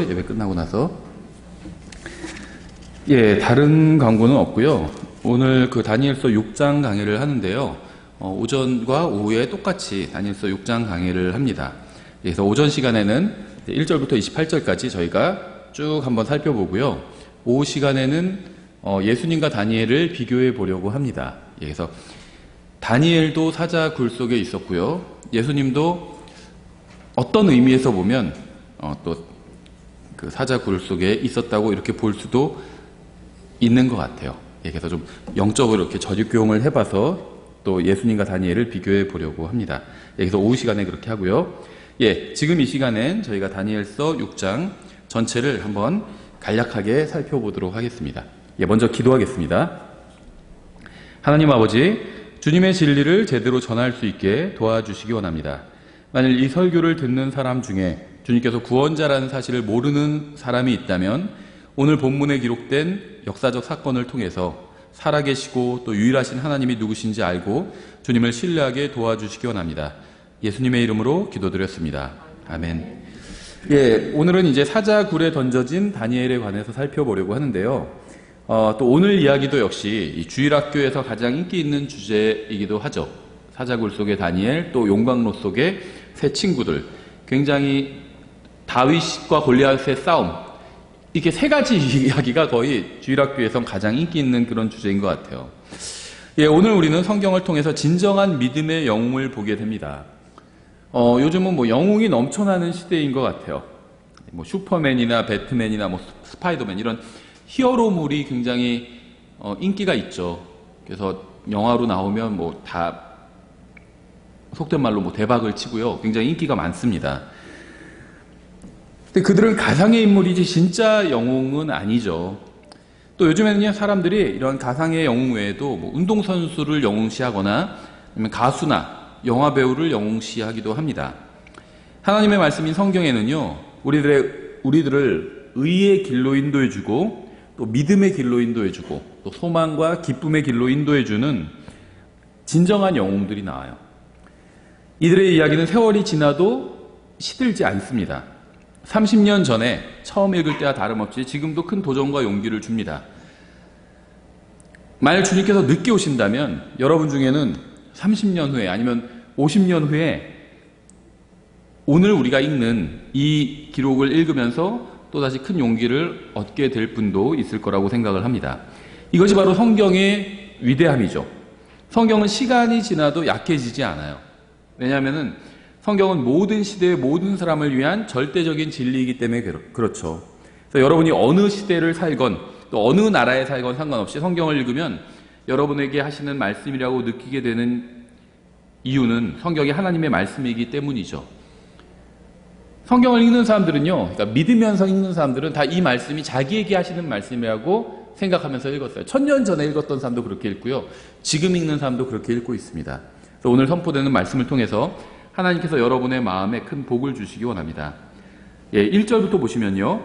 예배 끝나고 나서. 다른 광고는 없고요. 오늘 그 다니엘서 6장 강의를 하는데요. 오전과 오후에 똑같이 다니엘서 6장 강의를 합니다. 그래서 오전 시간에는 1절부터 28절까지 저희가 쭉 한번 살펴보고요. 오후 시간에는 예수님과 다니엘을 비교해 보려고 합니다. 그래서 다니엘도 사자 굴 속에 있었고요. 예수님도 어떤 의미에서 보면 또 그 사자 굴 속에 있었다고 이렇게 볼 수도 있는 것 같아요. 그래서 좀 영적으로 이렇게 저직교용을 해봐서 또 예수님과 다니엘을 비교해 보려고 합니다. 그래서 오후 시간에 그렇게 하고요. 지금 이 시간엔 저희가 다니엘서 6장 전체를 한번 간략하게 살펴보도록 하겠습니다. 먼저 기도하겠습니다. 하나님 아버지, 주님의 진리를 제대로 전할 수 있게 도와주시기 원합니다. 만일 이 설교를 듣는 사람 중에 주님께서 구원자라는 사실을 모르는 사람이 있다면 오늘 본문에 기록된 역사적 사건을 통해서 살아계시고 또 유일하신 하나님이 누구신지 알고 주님을 신뢰하게 도와주시기 원합니다. 예수님의 이름으로 기도드렸습니다. 아멘. 오늘은 이제 사자굴에 던져진 다니엘에 관해서 살펴보려고 하는데요. 또 오늘 이야기도 역시 이 주일학교에서 가장 인기 있는 주제이기도 하죠. 사자굴 속의 다니엘, 또 용광로 속의 세 친구들. 굉장히 다윗과 골리앗의 싸움, 이렇게 세 가지 이야기가 거의 주일학교에선 가장 인기 있는 그런 주제인 것 같아요. 오늘 우리는 성경을 통해서 진정한 믿음의 영웅을 보게 됩니다. 요즘은 영웅이 넘쳐나는 시대인 것 같아요. 슈퍼맨이나 배트맨이나 스파이더맨 이런 히어로물이 굉장히 인기가 있죠. 그래서 영화로 나오면 다 속된 말로 대박을 치고요. 굉장히 인기가 많습니다. 근데 그들은 가상의 인물이지 진짜 영웅은 아니죠. 또 요즘에는 사람들이 이런 가상의 영웅 외에도 운동선수를 영웅시하거나 아니면 가수나 영화배우를 영웅시하기도 합니다. 하나님의 말씀인 성경에는요, 우리들을 의의 길로 인도해주고 또 믿음의 길로 인도해주고 또 소망과 기쁨의 길로 인도해주는 진정한 영웅들이 나와요. 이들의 이야기는 세월이 지나도 시들지 않습니다. 30년 전에 처음 읽을 때와 다름없이 지금도 큰 도전과 용기를 줍니다. 만약 주님께서 늦게 오신다면 여러분 중에는 30년 후에 아니면 50년 후에 오늘 우리가 읽는 이 기록을 읽으면서 또다시 큰 용기를 얻게 될 분도 있을 거라고 생각을 합니다. 이것이 바로 성경의 위대함이죠. 성경은 시간이 지나도 약해지지 않아요. 왜냐하면 성경은 모든 시대의 모든 사람을 위한 절대적인 진리이기 때문에 그렇죠. 그래서 여러분이 어느 시대를 살건 또 어느 나라에 살건 상관없이 성경을 읽으면 여러분에게 하시는 말씀이라고 느끼게 되는 이유는 성경이 하나님의 말씀이기 때문이죠. 성경을 읽는 사람들은요, 그러니까 믿으면서 읽는 사람들은 다 이 말씀이 자기에게 하시는 말씀이라고 생각하면서 읽었어요. 1000년 전에 읽었던 사람도 그렇게 읽고요. 지금 읽는 사람도 그렇게 읽고 있습니다. 그래서 오늘 선포되는 말씀을 통해서 하나님께서 여러분의 마음에 큰 복을 주시기 원합니다. 1절부터 보시면요.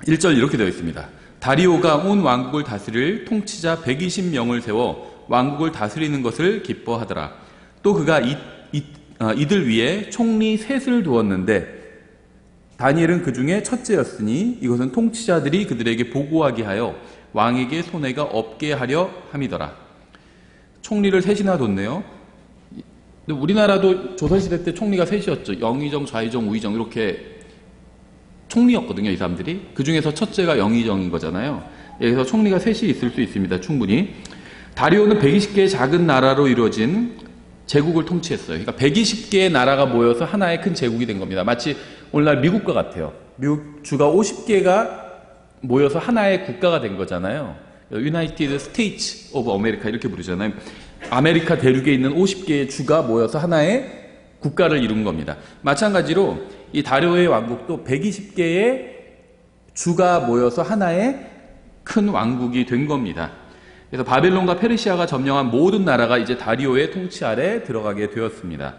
1절 이렇게 되어 있습니다. 다리오가 온 왕국을 다스릴 통치자 120명을 세워 왕국을 다스리는 것을 기뻐하더라. 또 그가 이들 위에 총리 셋을 두었는데 다니엘은 그 중에 첫째였으니 이것은 통치자들이 그들에게 보고하게 하여 왕에게 손해가 없게 하려 함이더라. 총리를 셋이나 뒀네요. 우리나라도 조선시대 때 총리가 셋이었죠. 영의정, 좌의정, 우의정 이렇게 총리였거든요. 이 사람들이. 그 중에서 첫째가 영의정인 거잖아요. 그래서 총리가 셋이 있을 수 있습니다. 충분히. 다리오는 120개의 작은 나라로 이루어진 제국을 통치했어요. 그러니까 120개의 나라가 모여서 하나의 큰 제국이 된 겁니다. 마치 오늘날 미국과 같아요. 미국 주가 50개가 모여서 하나의 국가가 된 거잖아요. United States of America 이렇게 부르잖아요. 아메리카 대륙에 있는 50개의 주가 모여서 하나의 국가를 이룬 겁니다. 마찬가지로 이 다리오의 왕국도 120개의 주가 모여서 하나의 큰 왕국이 된 겁니다. 그래서 바벨론과 페르시아가 점령한 모든 나라가 이제 다리오의 통치 아래 들어가게 되었습니다.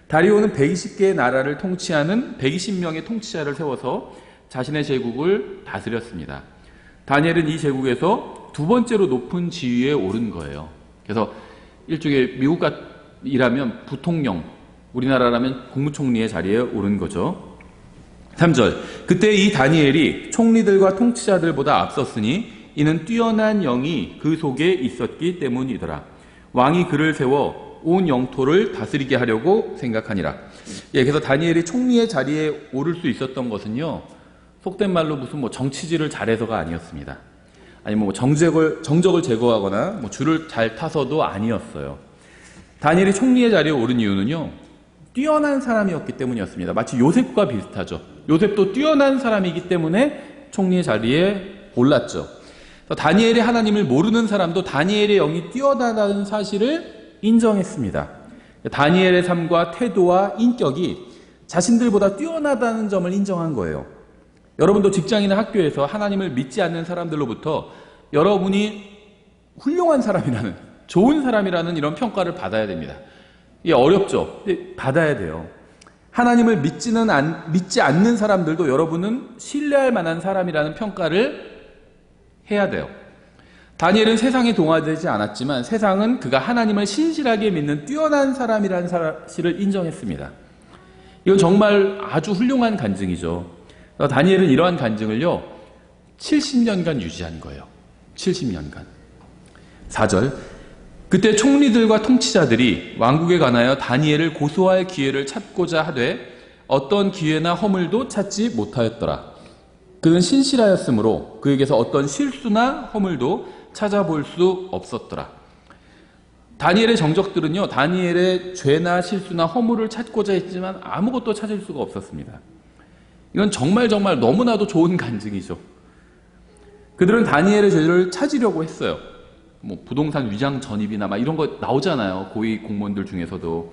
다리오는 120개의 나라를 통치하는 120명의 통치자를 세워서 자신의 제국을 다스렸습니다. 다니엘은 이 제국에서 두 번째로 높은 지위에 오른 거예요. 그래서 일종의 미국이라면 부통령, 우리나라라면 국무총리의 자리에 오른 거죠. 3절. 그때 이 다니엘이 총리들과 통치자들보다 앞섰으니 이는 뛰어난 영이 그 속에 있었기 때문이더라. 왕이 그를 세워 온 영토를 다스리게 하려고 생각하니라. 그래서 다니엘이 총리의 자리에 오를 수 있었던 것은요, 속된 말로 무슨 정치질을 잘해서가 아니었습니다. 아니 정적을 제거하거나 줄을 잘 타서도 아니었어요. 다니엘이 총리의 자리에 오른 이유는요, 뛰어난 사람이었기 때문이었습니다. 마치 요셉과 비슷하죠. 요셉도 뛰어난 사람이기 때문에 총리의 자리에 올랐죠. 다니엘이 하나님을 모르는 사람도 다니엘의 영이 뛰어나다는 사실을 인정했습니다. 다니엘의 삶과 태도와 인격이 자신들보다 뛰어나다는 점을 인정한 거예요. 여러분도 직장이나 학교에서 하나님을 믿지 않는 사람들로부터 여러분이 훌륭한 사람이라는, 좋은 사람이라는 이런 평가를 받아야 됩니다. 이게 어렵죠. 근데 받아야 돼요. 하나님을 믿지 않는 사람들도 여러분은 신뢰할 만한 사람이라는 평가를 해야 돼요. 다니엘은 세상에 동화되지 않았지만 세상은 그가 하나님을 신실하게 믿는 뛰어난 사람이라는 사실을 인정했습니다. 이건 정말 아주 훌륭한 간증이죠. 다니엘은 이러한 간증을요, 70년간 유지한 거예요. 70년간. 4절. 그때 총리들과 통치자들이 왕국에 관하여 다니엘을 고소할 기회를 찾고자 하되 어떤 기회나 허물도 찾지 못하였더라. 그는 신실하였으므로 그에게서 어떤 실수나 허물도 찾아볼 수 없었더라. 다니엘의 정적들은요, 다니엘의 죄나 실수나 허물을 찾고자 했지만 아무것도 찾을 수가 없었습니다. 이건 정말 너무나도 좋은 간증이죠. 그들은 다니엘의 죄를 찾으려고 했어요. 부동산 위장 전입이나 이런 거 나오잖아요. 고위 공무원들 중에서도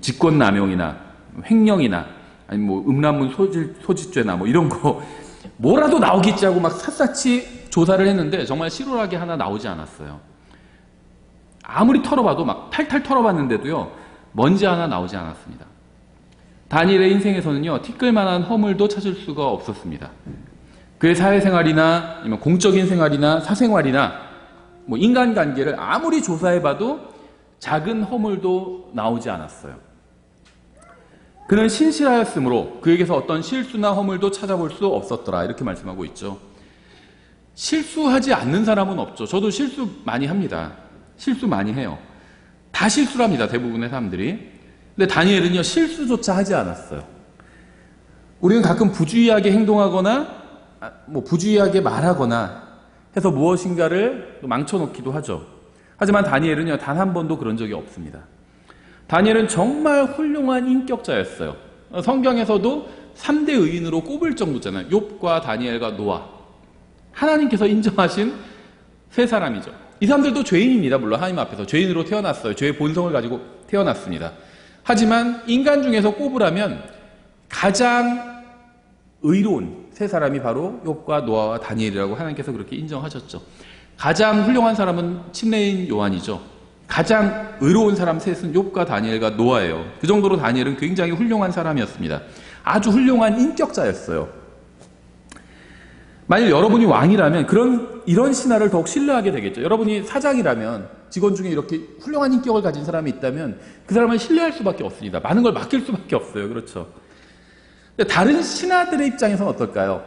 직권남용이나 횡령이나 아니 음란물 소지죄나 이런 거 뭐라도 나오겠지 하고 샅샅이 조사를 했는데 정말 실오라기 하나 나오지 않았어요. 아무리 털어봐도 탈탈 털어봤는데도요, 먼지 하나 나오지 않았습니다. 다니엘의 인생에서는요, 티끌만한 허물도 찾을 수가 없었습니다. 그의 사회생활이나 아니면 공적인 생활이나 사생활이나 인간관계를 아무리 조사해봐도 작은 허물도 나오지 않았어요. 그는 신실하였으므로 그에게서 어떤 실수나 허물도 찾아볼 수 없었더라. 이렇게 말씀하고 있죠. 실수하지 않는 사람은 없죠. 저도 실수 많이 합니다. 실수 많이 해요. 다 실수랍니다. 대부분의 사람들이. 근데 다니엘은요, 실수조차 하지 않았어요. 우리는 가끔 부주의하게 행동하거나 부주의하게 말하거나 해서 무엇인가를 망쳐놓기도 하죠. 하지만 다니엘은요, 단 한 번도 그런 적이 없습니다. 다니엘은 정말 훌륭한 인격자였어요. 성경에서도 3대 의인으로 꼽을 정도잖아요. 욥과 다니엘과 노아. 하나님께서 인정하신 세 사람이죠. 이 사람들도 죄인입니다. 물론 하나님 앞에서 죄인으로 태어났어요. 죄의 본성을 가지고 태어났습니다. 하지만 인간 중에서 꼽으라면 가장 의로운 세 사람이 바로 욥과 노아와 다니엘이라고 하나님께서 그렇게 인정하셨죠. 가장 훌륭한 사람은 침례인 요한이죠. 가장 의로운 사람 셋은 욥과 다니엘과 노아예요. 그 정도로 다니엘은 굉장히 훌륭한 사람이었습니다. 아주 훌륭한 인격자였어요. 만약 여러분이 왕이라면 이런 신하를 더욱 신뢰하게 되겠죠. 여러분이 사장이라면 직원 중에 이렇게 훌륭한 인격을 가진 사람이 있다면 그 사람을 신뢰할 수밖에 없습니다. 많은 걸 맡길 수밖에 없어요. 그렇죠. 근데 다른 신하들의 입장에서는 어떨까요?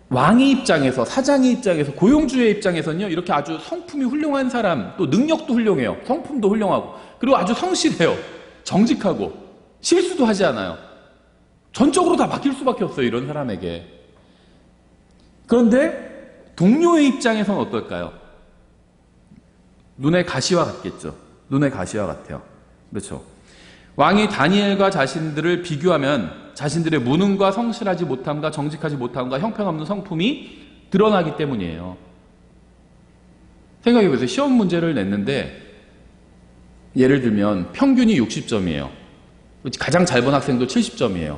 왕의 입장에서, 사장의 입장에서, 고용주의 입장에서는요, 이렇게 아주 성품이 훌륭한 사람, 또 능력도 훌륭해요. 성품도 훌륭하고, 그리고 아주 성실해요. 정직하고, 실수도 하지 않아요. 전적으로 다 맡길 수밖에 없어요, 이런 사람에게. 그런데 동료의 입장에서는 어떨까요? 눈의 가시와 같겠죠. 눈의 가시와 같아요. 그렇죠. 왕이 다니엘과 자신들을 비교하면 자신들의 무능과 성실하지 못함과 정직하지 못함과 형편없는 성품이 드러나기 때문이에요. 생각해보세요. 시험 문제를 냈는데 예를 들면 평균이 60점이에요. 가장 잘 본 학생도 70점이에요.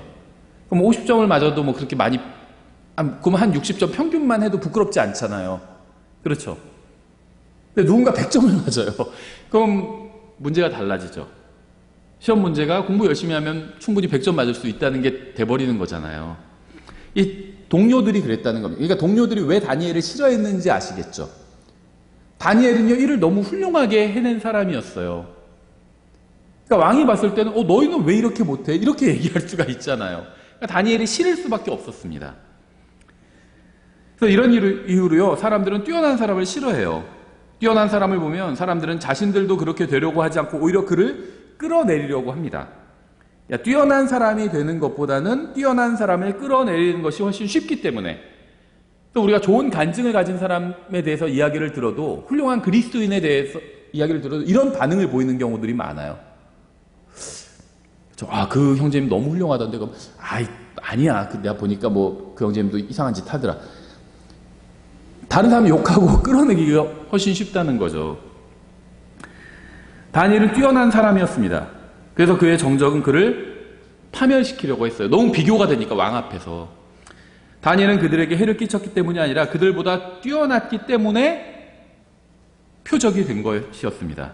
그럼 50점을 맞아도 그렇게 많이, 그럼 한 60점 평균만 해도 부끄럽지 않잖아요. 그렇죠. 근데 누군가 100점을 맞아요. 그럼 문제가 달라지죠. 시험 문제가 공부 열심히 하면 충분히 100점 맞을 수 있다는 게 돼버리는 거잖아요. 이 동료들이 그랬다는 겁니다. 그러니까 동료들이 왜 다니엘을 싫어했는지 아시겠죠? 다니엘은요, 일을 너무 훌륭하게 해낸 사람이었어요. 그러니까 왕이 봤을 때는 너희는 왜 이렇게 못해? 이렇게 얘기할 수가 있잖아요. 그러니까 다니엘이 싫을 수밖에 없었습니다. 그래서 이런 이유로요, 사람들은 뛰어난 사람을 싫어해요. 뛰어난 사람을 보면 사람들은 자신들도 그렇게 되려고 하지 않고 오히려 그를 끌어내리려고 합니다. 뛰어난 사람이 되는 것보다는 뛰어난 사람을 끌어내리는 것이 훨씬 쉽기 때문에, 또 우리가 좋은 간증을 가진 사람에 대해서 이야기를 들어도, 훌륭한 그리스도인에 대해서 이야기를 들어도 이런 반응을 보이는 경우들이 많아요. 그 형제님 너무 훌륭하던데, 그럼 아니야, 내가 보니까 그 형제님도 이상한 짓 하더라. 다른 사람 욕하고 끌어내기가 훨씬 쉽다는 거죠. 다니엘은 뛰어난 사람이었습니다. 그래서 그의 정적은 그를 파멸시키려고 했어요. 너무 비교가 되니까, 왕 앞에서. 다니엘은 그들에게 해를 끼쳤기 때문이 아니라 그들보다 뛰어났기 때문에 표적이 된 것이었습니다.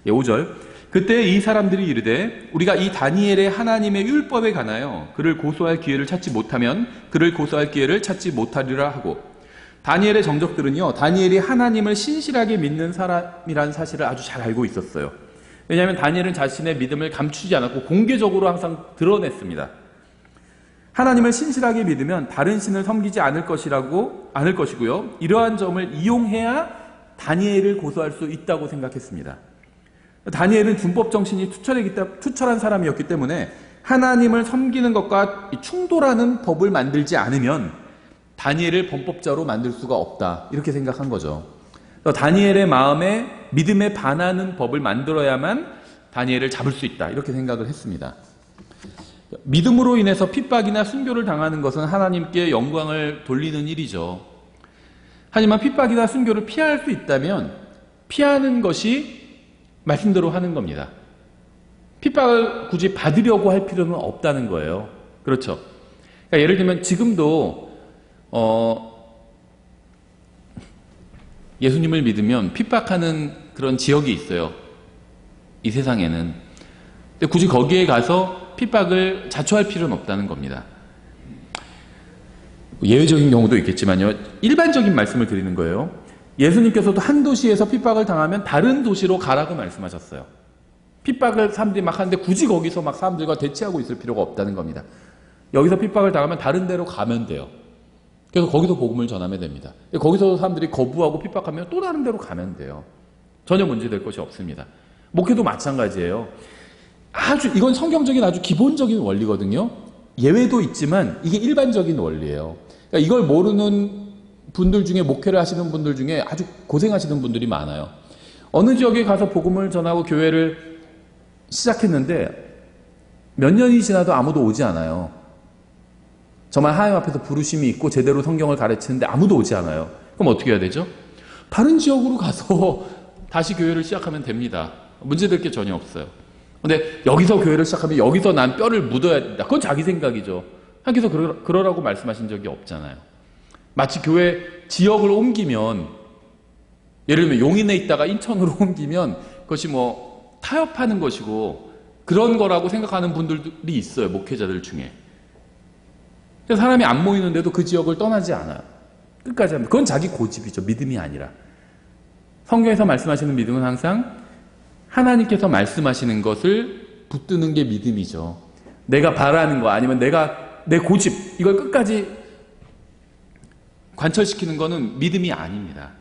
5절. 그때 이 사람들이 이르되 우리가 이 다니엘의 하나님의 율법에 관하여 그를 고소할 기회를 찾지 못하면 그를 고소할 기회를 찾지 못하리라 하고, 다니엘의 정적들은요, 다니엘이 하나님을 신실하게 믿는 사람이라는 사실을 아주 잘 알고 있었어요. 왜냐하면 다니엘은 자신의 믿음을 감추지 않았고 공개적으로 항상 드러냈습니다. 하나님을 신실하게 믿으면 다른 신을 섬기지 않을 것이고요, 이러한 점을 이용해야 다니엘을 고소할 수 있다고 생각했습니다. 다니엘은 준법 정신이 투철한 사람이었기 때문에 하나님을 섬기는 것과 충돌하는 법을 만들지 않으면 다니엘을 범법자로 만들 수가 없다, 이렇게 생각한 거죠. 다니엘의 마음에 믿음에 반하는 법을 만들어야만 다니엘을 잡을 수 있다, 이렇게 생각을 했습니다. 믿음으로 인해서 핍박이나 순교를 당하는 것은 하나님께 영광을 돌리는 일이죠. 하지만 핍박이나 순교를 피할 수 있다면 피하는 것이 말씀대로 하는 겁니다. 핍박을 굳이 받으려고 할 필요는 없다는 거예요. 그렇죠? 그러니까 예를 들면 지금도 예수님을 믿으면 핍박하는 그런 지역이 있어요, 이 세상에는. 근데 굳이 거기에 가서 핍박을 자초할 필요는 없다는 겁니다. 예외적인 경우도 있겠지만요, 일반적인 말씀을 드리는 거예요. 예수님께서도 한 도시에서 핍박을 당하면 다른 도시로 가라고 말씀하셨어요. 핍박을 사람들이 막 하는데 굳이 거기서 막 사람들과 대치하고 있을 필요가 없다는 겁니다. 여기서 핍박을 당하면 다른 데로 가면 돼요. 그래서 거기서 복음을 전하면 됩니다. 거기서 사람들이 거부하고 핍박하면 또 다른 데로 가면 돼요. 전혀 문제될 것이 없습니다. 목회도 마찬가지예요. 이건 성경적인 아주 기본적인 원리거든요. 예외도 있지만 이게 일반적인 원리예요. 그러니까 이걸 모르는 분들 중에, 목회를 하시는 분들 중에 아주 고생하시는 분들이 많아요. 어느 지역에 가서 복음을 전하고 교회를 시작했는데 몇 년이 지나도 아무도 오지 않아요. 정말 하나님 앞에서 부르심이 있고 제대로 성경을 가르치는데 아무도 오지 않아요. 그럼 어떻게 해야 되죠? 다른 지역으로 가서 다시 교회를 시작하면 됩니다. 문제될 게 전혀 없어요. 근데 여기서 교회를 시작하면 여기서 난 뼈를 묻어야 된다, 그건 자기 생각이죠. 하나님께서 그러라고 말씀하신 적이 없잖아요. 마치 교회 지역을 옮기면, 예를 들면 용인에 있다가 인천으로 옮기면 그것이 타협하는 것이고 그런 거라고 생각하는 분들이 있어요, 목회자들 중에. 사람이 안 모이는데도 그 지역을 떠나지 않아요. 끝까지 합니다. 그건 자기 고집이죠, 믿음이 아니라. 성경에서 말씀하시는 믿음은 항상 하나님께서 말씀하시는 것을 붙드는 게 믿음이죠. 내가 바라는 거, 아니면 내 고집, 이걸 끝까지 관철시키는 거는 믿음이 아닙니다.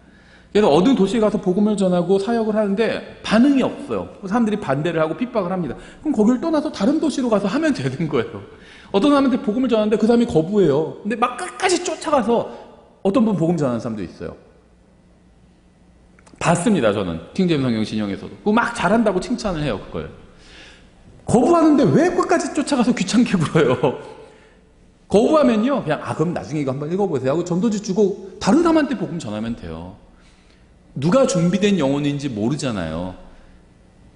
그래서 어느 도시에 가서 복음을 전하고 사역을 하는데 반응이 없어요. 사람들이 반대를 하고 핍박을 합니다. 그럼 거기를 떠나서 다른 도시로 가서 하면 되는 거예요. 어떤 사람한테 복음을 전하는데 그 사람이 거부해요. 근데 막 끝까지 쫓아가서 어떤 분 복음 전하는 사람도 있어요. 봤습니다, 저는. 킹제임스 성경 신형에서도. 그거 막 잘한다고 칭찬을 해요, 그걸. 거부하는데 왜 끝까지 쫓아가서 귀찮게 굴어요? 거부하면요, 그냥, 그럼 나중에 이거 한번 읽어보세요 하고 전도지 주고 다른 사람한테 복음 전하면 돼요. 누가 준비된 영혼인지 모르잖아요.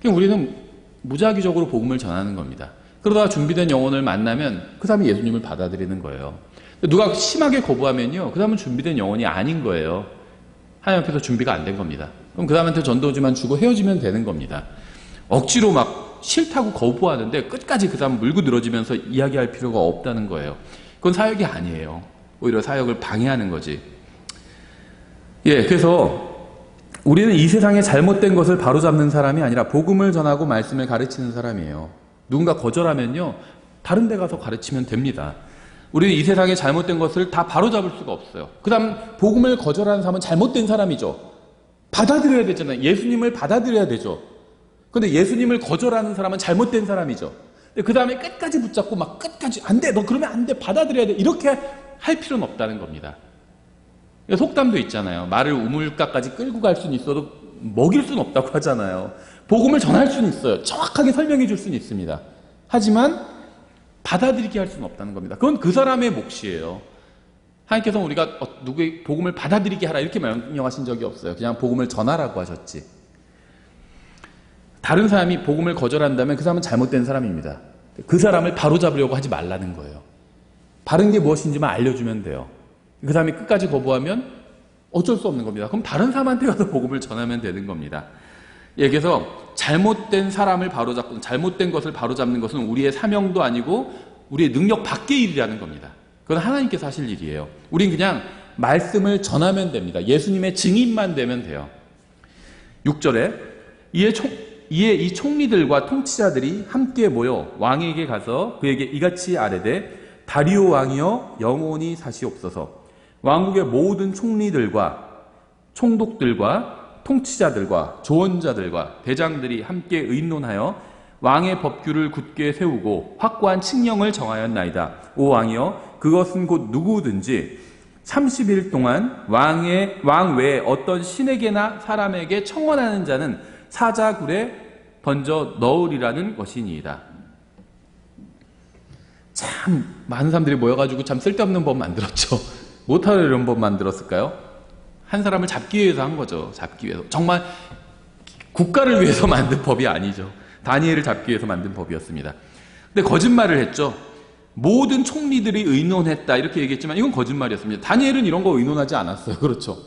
그냥 우리는 무작위적으로 복음을 전하는 겁니다. 그러다가 준비된 영혼을 만나면 그 사람이 예수님을 받아들이는 거예요. 누가 심하게 거부하면요, 그 사람은 준비된 영혼이 아닌 거예요. 하나님 앞에서 준비가 안 된 겁니다. 그럼 그 사람한테 전도지만 주고 헤어지면 되는 겁니다. 억지로 막 싫다고 거부하는데 끝까지 그 사람 물고 늘어지면서 이야기할 필요가 없다는 거예요. 그건 사역이 아니에요. 오히려 사역을 방해하는 거지. 그래서 우리는 이 세상의 잘못된 것을 바로잡는 사람이 아니라 복음을 전하고 말씀을 가르치는 사람이에요. 누군가 거절하면요, 다른 데 가서 가르치면 됩니다. 우리는 이 세상에 잘못된 것을 다 바로잡을 수가 없어요. 그 다음 복음을 거절하는 사람은 잘못된 사람이죠. 받아들여야 되잖아요. 예수님을 받아들여야 되죠. 근데 예수님을 거절하는 사람은 잘못된 사람이죠. 그 다음에 끝까지 붙잡고 막 끝까지 안 돼, 너 그러면 안 돼, 받아들여야 돼, 이렇게 할 필요는 없다는 겁니다. 속담도 있잖아요. 말을 우물가까지 끌고 갈 수는 있어도 먹일 수는 없다고 하잖아요. 복음을 전할 수는 있어요. 정확하게 설명해 줄 수는 있습니다. 하지만 받아들이게 할 수는 없다는 겁니다. 그건 그 사람의 몫이에요. 하나님께서 우리가 누구의 복음을 받아들이게 하라 이렇게 명령하신 적이 없어요. 그냥 복음을 전하라고 하셨지. 다른 사람이 복음을 거절한다면 그 사람은 잘못된 사람입니다. 그 사람을 바로잡으려고 하지 말라는 거예요. 바른 게 무엇인지만 알려주면 돼요. 그 사람이 끝까지 거부하면 어쩔 수 없는 겁니다. 그럼 다른 사람한테 가서 복음을 전하면 되는 겁니다. 그래서 잘못된 사람을 바로잡고 잘못된 것을 바로잡는 것은 우리의 사명도 아니고 우리의 능력 밖의 일이라는 겁니다. 그건 하나님께서 하실 일이에요. 우린 그냥 말씀을 전하면 됩니다. 예수님의 증인만 되면 돼요. 6절에 이에 이 총리들과 통치자들이 함께 모여 왕에게 가서 그에게 이같이 아뢰되 다리오 왕이여 영원히 사시옵소서. 왕국의 모든 총리들과 총독들과 통치자들과 조언자들과 대장들이 함께 의논하여 왕의 법규를 굳게 세우고 확고한 칙령을 정하였나이다. 오 왕이여 그것은 곧 누구든지 30일 동안 왕 외에 어떤 신에게나 사람에게 청원하는 자는 사자굴에 던져 넣으리라는 것이니이다. 참 많은 사람들이 모여가지고 참 쓸데없는 법 만들었죠. 못하러 이런 법 만들었을까요? 한 사람을 잡기 위해서 한 거죠. 잡기 위해서. 정말 국가를 위해서 만든 법이 아니죠. 다니엘을 잡기 위해서 만든 법이었습니다. 근데 거짓말을 했죠. 모든 총리들이 의논했다 이렇게 얘기했지만 이건 거짓말이었습니다. 다니엘은 이런 거 의논하지 않았어요. 그렇죠.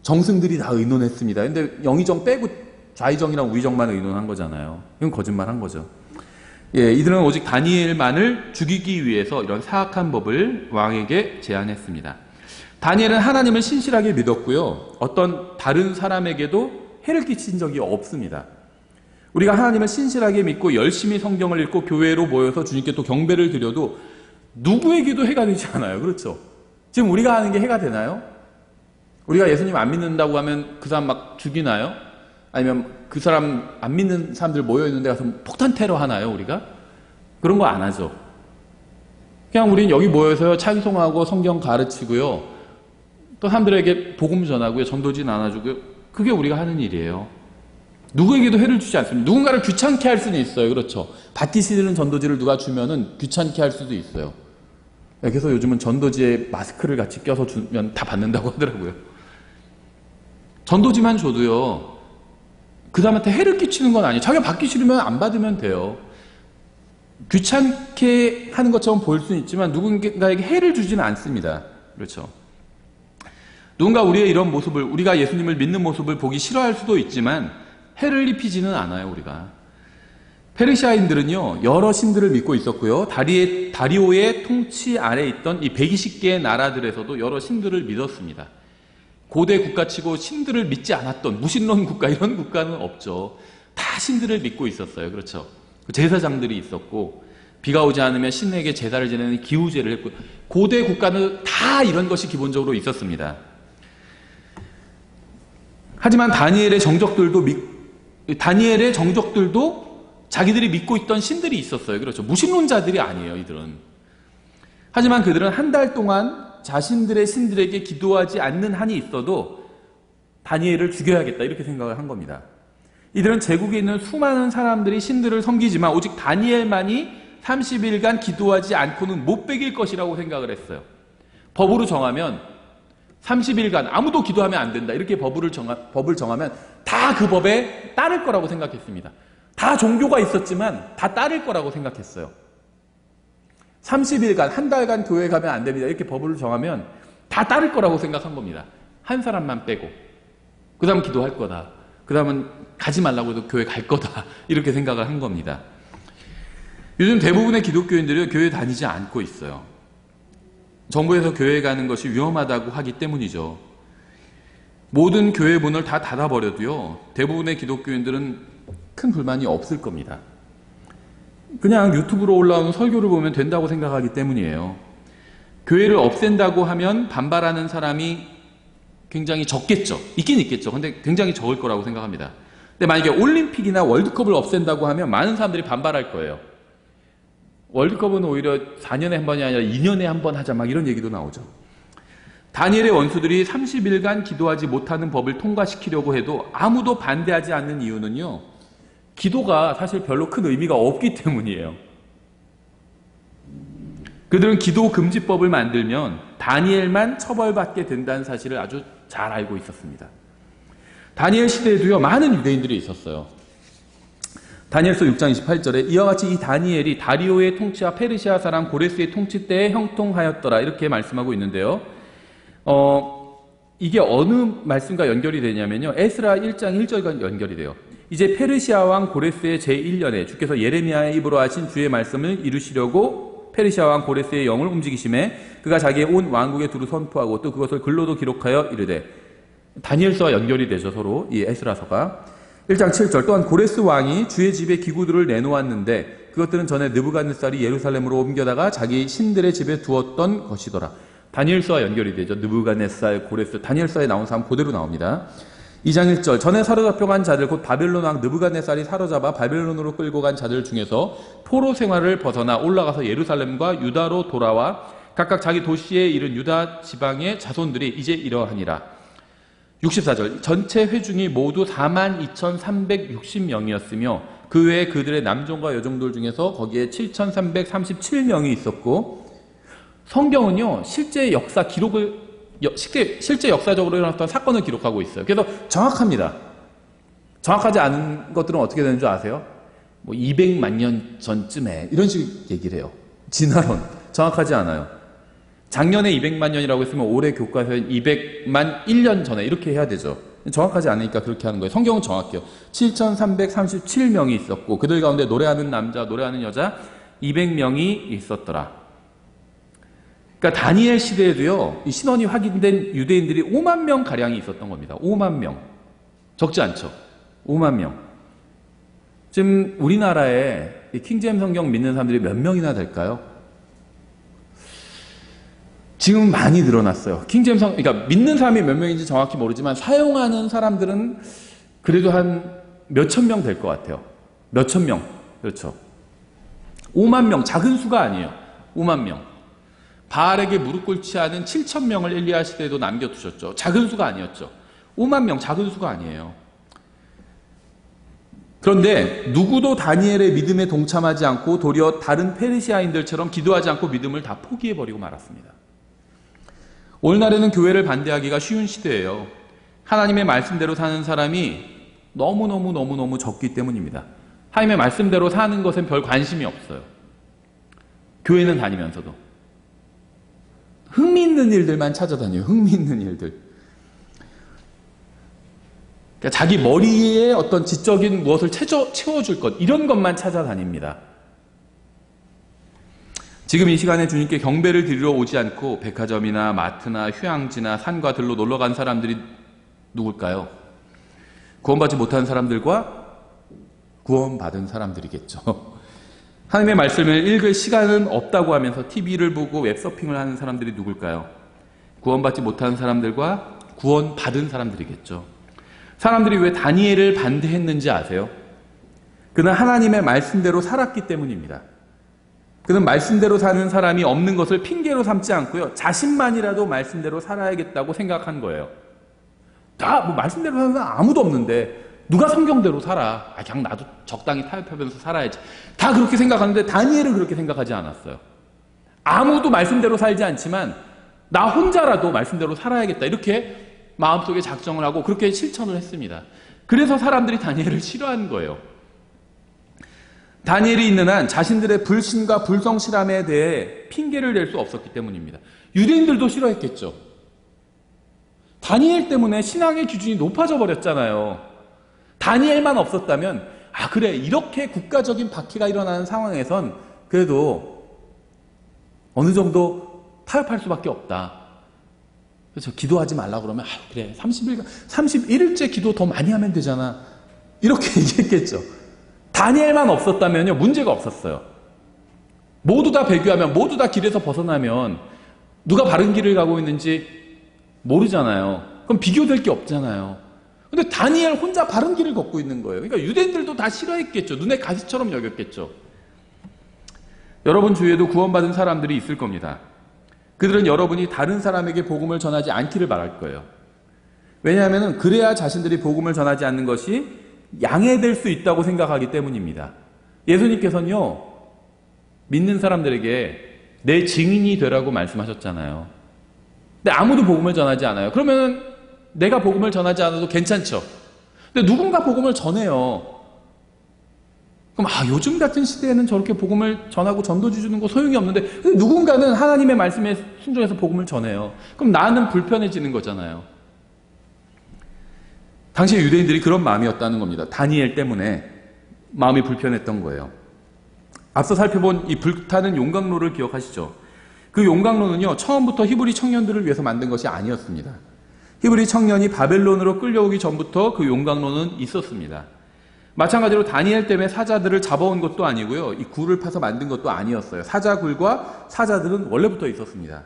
정승들이 다 의논했습니다. 근데 영의정 빼고 좌의정이랑 우의정만 의논한 거잖아요. 이건 거짓말한 거죠. 이들은 오직 다니엘만을 죽이기 위해서 이런 사악한 법을 왕에게 제안했습니다. 다니엘은 하나님을 신실하게 믿었고요. 어떤 다른 사람에게도 해를 끼친 적이 없습니다. 우리가 하나님을 신실하게 믿고 열심히 성경을 읽고 교회로 모여서 주님께 또 경배를 드려도 누구에게도 해가 되지 않아요. 그렇죠? 지금 우리가 하는 게 해가 되나요? 우리가 예수님 안 믿는다고 하면 그 사람 막 죽이나요? 아니면 그 사람 안 믿는 사람들 모여있는 데 가서 폭탄 테러 하나요? 우리가? 그런 거 안 하죠. 그냥 우린 여기 모여서 찬송하고 성경 가르치고요. 또 사람들에게 복음 전하고요. 전도지 나눠주고요. 그게 우리가 하는 일이에요. 누구에게도 해를 주지 않습니다. 누군가를 귀찮게 할 수는 있어요. 그렇죠. 받기 싫은 전도지를 누가 주면은 귀찮게 할 수도 있어요. 그래서 요즘은 전도지에 마스크를 같이 껴서 주면 다 받는다고 하더라고요. 전도지만 줘도요. 그 사람한테 해를 끼치는 건 아니에요. 자기가 받기 싫으면 안 받으면 돼요. 귀찮게 하는 것처럼 보일 수는 있지만 누군가에게 해를 주지는 않습니다. 그렇죠. 누군가 우리의 이런 모습을, 우리가 예수님을 믿는 모습을 보기 싫어할 수도 있지만 해를 입히지는 않아요. 우리가. 페르시아인들은요 여러 신들을 믿고 있었고요. 다리오의 통치 아래에 있던 이 120개의 나라들에서도 여러 신들을 믿었습니다. 고대 국가치고 신들을 믿지 않았던 무신론 국가, 이런 국가는 없죠. 다 신들을 믿고 있었어요. 그렇죠. 제사장들이 있었고 비가 오지 않으면 신에게 제사를 지내는 기후제를 했고 고대 국가는 다 이런 것이 기본적으로 있었습니다. 하지만 다니엘의 정적들도 자기들이 믿고 있던 신들이 있었어요. 그렇죠. 무신론자들이 아니에요. 이들은. 하지만 그들은 한 달 동안 자신들의 신들에게 기도하지 않는 한이 있어도 다니엘을 죽여야겠다 이렇게 생각을 한 겁니다. 이들은 제국에 있는 수많은 사람들이 신들을 섬기지만 오직 다니엘만이 30일간 기도하지 않고는 못 베길 것이라고 생각을 했어요. 법으로 정하면 30일간 아무도 기도하면 안 된다 이렇게 법을 정하면 다 그 법에 따를 거라고 생각했습니다. 다 종교가 있었지만 다 따를 거라고 생각했어요. 30일간, 한 달간 교회 가면 안 됩니다. 이렇게 법을 정하면 다 따를 거라고 생각한 겁니다. 한 사람만 빼고. 그 다음은 기도할 거다. 그 다음은 가지 말라고 해도 교회 갈 거다. 이렇게 생각을 한 겁니다. 요즘 대부분의 기독교인들이 교회 다니지 않고 있어요. 정부에서 교회 가는 것이 위험하다고 하기 때문이죠. 모든 교회 문을 다 닫아버려도요. 대부분의 기독교인들은 큰 불만이 없을 겁니다. 그냥 유튜브로 올라오는 설교를 보면 된다고 생각하기 때문이에요. 교회를 없앤다고 하면 반발하는 사람이 굉장히 적겠죠. 있긴 있겠죠. 근데 굉장히 적을 거라고 생각합니다. 근데 만약에 올림픽이나 월드컵을 없앤다고 하면 많은 사람들이 반발할 거예요. 월드컵은 오히려 4년에 한 번이 아니라 2년에 한 번 하자 막 이런 얘기도 나오죠. 다니엘의 원수들이 30일간 기도하지 못하는 법을 통과시키려고 해도 아무도 반대하지 않는 이유는요, 기도가 사실 별로 큰 의미가 없기 때문이에요. 그들은 기도 금지법을 만들면 다니엘만 처벌받게 된다는 사실을 아주 잘 알고 있었습니다. 다니엘 시대에도요, 많은 유대인들이 있었어요. 다니엘서 6장 28절에 이와 같이 이 다니엘이 다리오의 통치와 페르시아 사람 고레스의 통치 때에 형통하였더라, 이렇게 말씀하고 있는데요. 이게 어느 말씀과 연결이 되냐면요, 에스라 1장 1절과 연결이 돼요. 이제 페르시아 왕 고레스의 제1년에 주께서 예레미야의 입으로 하신 주의 말씀을 이루시려고 페르시아 왕 고레스의 영을 움직이심에 그가 자기의 온 왕국에 두루 선포하고 또 그것을 글로도 기록하여 이르되, 다니엘서와 연결이 되죠, 서로 이 에스라서가. 1장 7절 또한 고레스 왕이 주의 집에 기구들을 내놓았는데 그것들은 전에 느부갓네살이 예루살렘으로 옮겨다가 자기 신들의 집에 두었던 것이더라. 다니엘서와 연결이 되죠. 느부갓네살, 고레스, 다니엘서에 나온 사람 그대로 나옵니다. 2장 1절 전에 사로잡혀간 자들 곧 바벨론 왕 느부갓네살이 사로잡아 바벨론으로 끌고 간 자들 중에서 포로 생활을 벗어나 올라가서 예루살렘과 유다로 돌아와 각각 자기 도시에 이른 유다 지방의 자손들이 이제 이러하니라. 64절 전체 회중이 모두 42,360명이었으며 그 외에 그들의 남종과 여종들 중에서 거기에 7,337명이 있었고, 성경은요 실제 역사 기록을 실제 역사적으로 일어났던 사건을 기록하고 있어요. 그래서 정확합니다. 정확하지 않은 것들은 어떻게 되는 줄 아세요? 뭐 200만 년 전쯤에 이런 식 얘기를 해요. 진화론 정확하지 않아요. 작년에 200만 년이라고 했으면 올해 교과서에 200만 1년 전에 이렇게 해야 되죠. 정확하지 않으니까 그렇게 하는 거예요. 성경은 정확해요. 7,337명이 있었고 그들 가운데 노래하는 남자, 노래하는 여자 200명이 있었더라. 그러니까 다니엘 시대에도요, 이 신원이 확인된 유대인들이 5만 명 가량이 있었던 겁니다. 5만 명. 적지 않죠. 5만 명. 지금 우리나라에 킹제임 성경 믿는 사람들이 몇 명이나 될까요? 지금 많이 늘어났어요. 킹제임 그러니까 믿는 사람이 몇 명인지 정확히 모르지만 사용하는 사람들은 그래도 한 몇천 명 될 것 같아요. 몇천 명. 그렇죠. 5만 명. 작은 수가 아니에요. 5만 명. 바알에게 무릎 꿇지 않은 7천 명을 엘리야 시대에도 남겨두셨죠. 작은 수가 아니었죠. 5만 명. 작은 수가 아니에요. 그런데 누구도 다니엘의 믿음에 동참하지 않고 도리어 다른 페르시아인들처럼 기도하지 않고 믿음을 다 포기해버리고 말았습니다. 오늘날에는 교회를 반대하기가 쉬운 시대예요. 하나님의 말씀대로 사는 사람이 너무너무 적기 때문입니다. 하나님의 말씀대로 사는 것엔 별 관심이 없어요. 교회는 다니면서도. 흥미있는 일들만 찾아다녀요. 흥미있는 일들. 그러니까 자기 머리에 어떤 지적인 무엇을 채워줄 것, 이런 것만 찾아다닙니다. 지금 이 시간에 주님께 경배를 드리러 오지 않고 백화점이나 마트나 휴양지나 산과 들로 놀러간 사람들이 누굴까요? 구원받지 못한 사람들과 구원받은 사람들이겠죠. 하나님의 말씀을 읽을 시간은 없다고 하면서 TV를 보고 웹서핑을 하는 사람들이 누굴까요? 구원받지 못한 사람들과 구원받은 사람들이겠죠. 사람들이 왜 다니엘을 반대했는지 아세요? 그는 하나님의 말씀대로 살았기 때문입니다. 그는 말씀대로 사는 사람이 없는 것을 핑계로 삼지 않고요, 자신만이라도 말씀대로 살아야겠다고 생각한 거예요. 뭐 말씀대로 사는 사람 아무도 없는데 누가 성경대로 살아? 그냥 나도 적당히 타협하면서 살아야지. 다 그렇게 생각하는데 다니엘은 그렇게 생각하지 않았어요. 아무도 말씀대로 살지 않지만 나 혼자라도 말씀대로 살아야겠다, 이렇게 마음속에 작정을 하고 그렇게 실천을 했습니다. 그래서 사람들이 다니엘을 싫어하는 거예요. 다니엘이 있는 한 자신들의 불신과 불성실함에 대해 핑계를 댈 수 없었기 때문입니다. 유대인들도 싫어했겠죠. 다니엘 때문에 신앙의 기준이 높아져 버렸잖아요. 다니엘만 없었다면 그래, 이렇게 국가적인 박해가 일어나는 상황에선 그래도 어느 정도 타협할 수밖에 없다. 그래서 기도하지 말라고 그러면 그래, 31일째 기도 더 많이 하면 되잖아, 이렇게 얘기했겠죠. 다니엘만 없었다면요, 문제가 없었어요. 모두 다 배교하면, 모두 다 길에서 벗어나면 누가 바른 길을 가고 있는지 모르잖아요. 그럼 비교될 게 없잖아요. 근데 다니엘 혼자 바른 길을 걷고 있는 거예요. 그러니까 유대인들도 다 싫어했겠죠. 눈에 가시처럼 여겼겠죠. 여러분 주위에도 구원받은 사람들이 있을 겁니다. 그들은 여러분이 다른 사람에게 복음을 전하지 않기를 바랄 거예요. 왜냐하면 그래야 자신들이 복음을 전하지 않는 것이 양해될 수 있다고 생각하기 때문입니다. 예수님께서는요, 믿는 사람들에게 내 증인이 되라고 말씀하셨잖아요. 근데 아무도 복음을 전하지 않아요. 그러면 내가 복음을 전하지 않아도 괜찮죠. 근데 누군가 복음을 전해요. 그럼 요즘 같은 시대에는 저렇게 복음을 전하고 전도지 주는 거 소용이 없는데, 근데 누군가는 하나님의 말씀에 순종해서 복음을 전해요. 그럼 나는 불편해지는 거잖아요. 당시 유대인들이 그런 마음이었다는 겁니다. 다니엘 때문에 마음이 불편했던 거예요. 앞서 살펴본 이 불타는 용광로를 기억하시죠? 그 용광로는요, 처음부터 히브리 청년들을 위해서 만든 것이 아니었습니다. 히브리 청년이 바벨론으로 끌려오기 전부터 그 용광로는 있었습니다. 마찬가지로 다니엘 때문에 사자들을 잡아온 것도 아니고요, 이 굴을 파서 만든 것도 아니었어요. 사자굴과 사자들은 원래부터 있었습니다.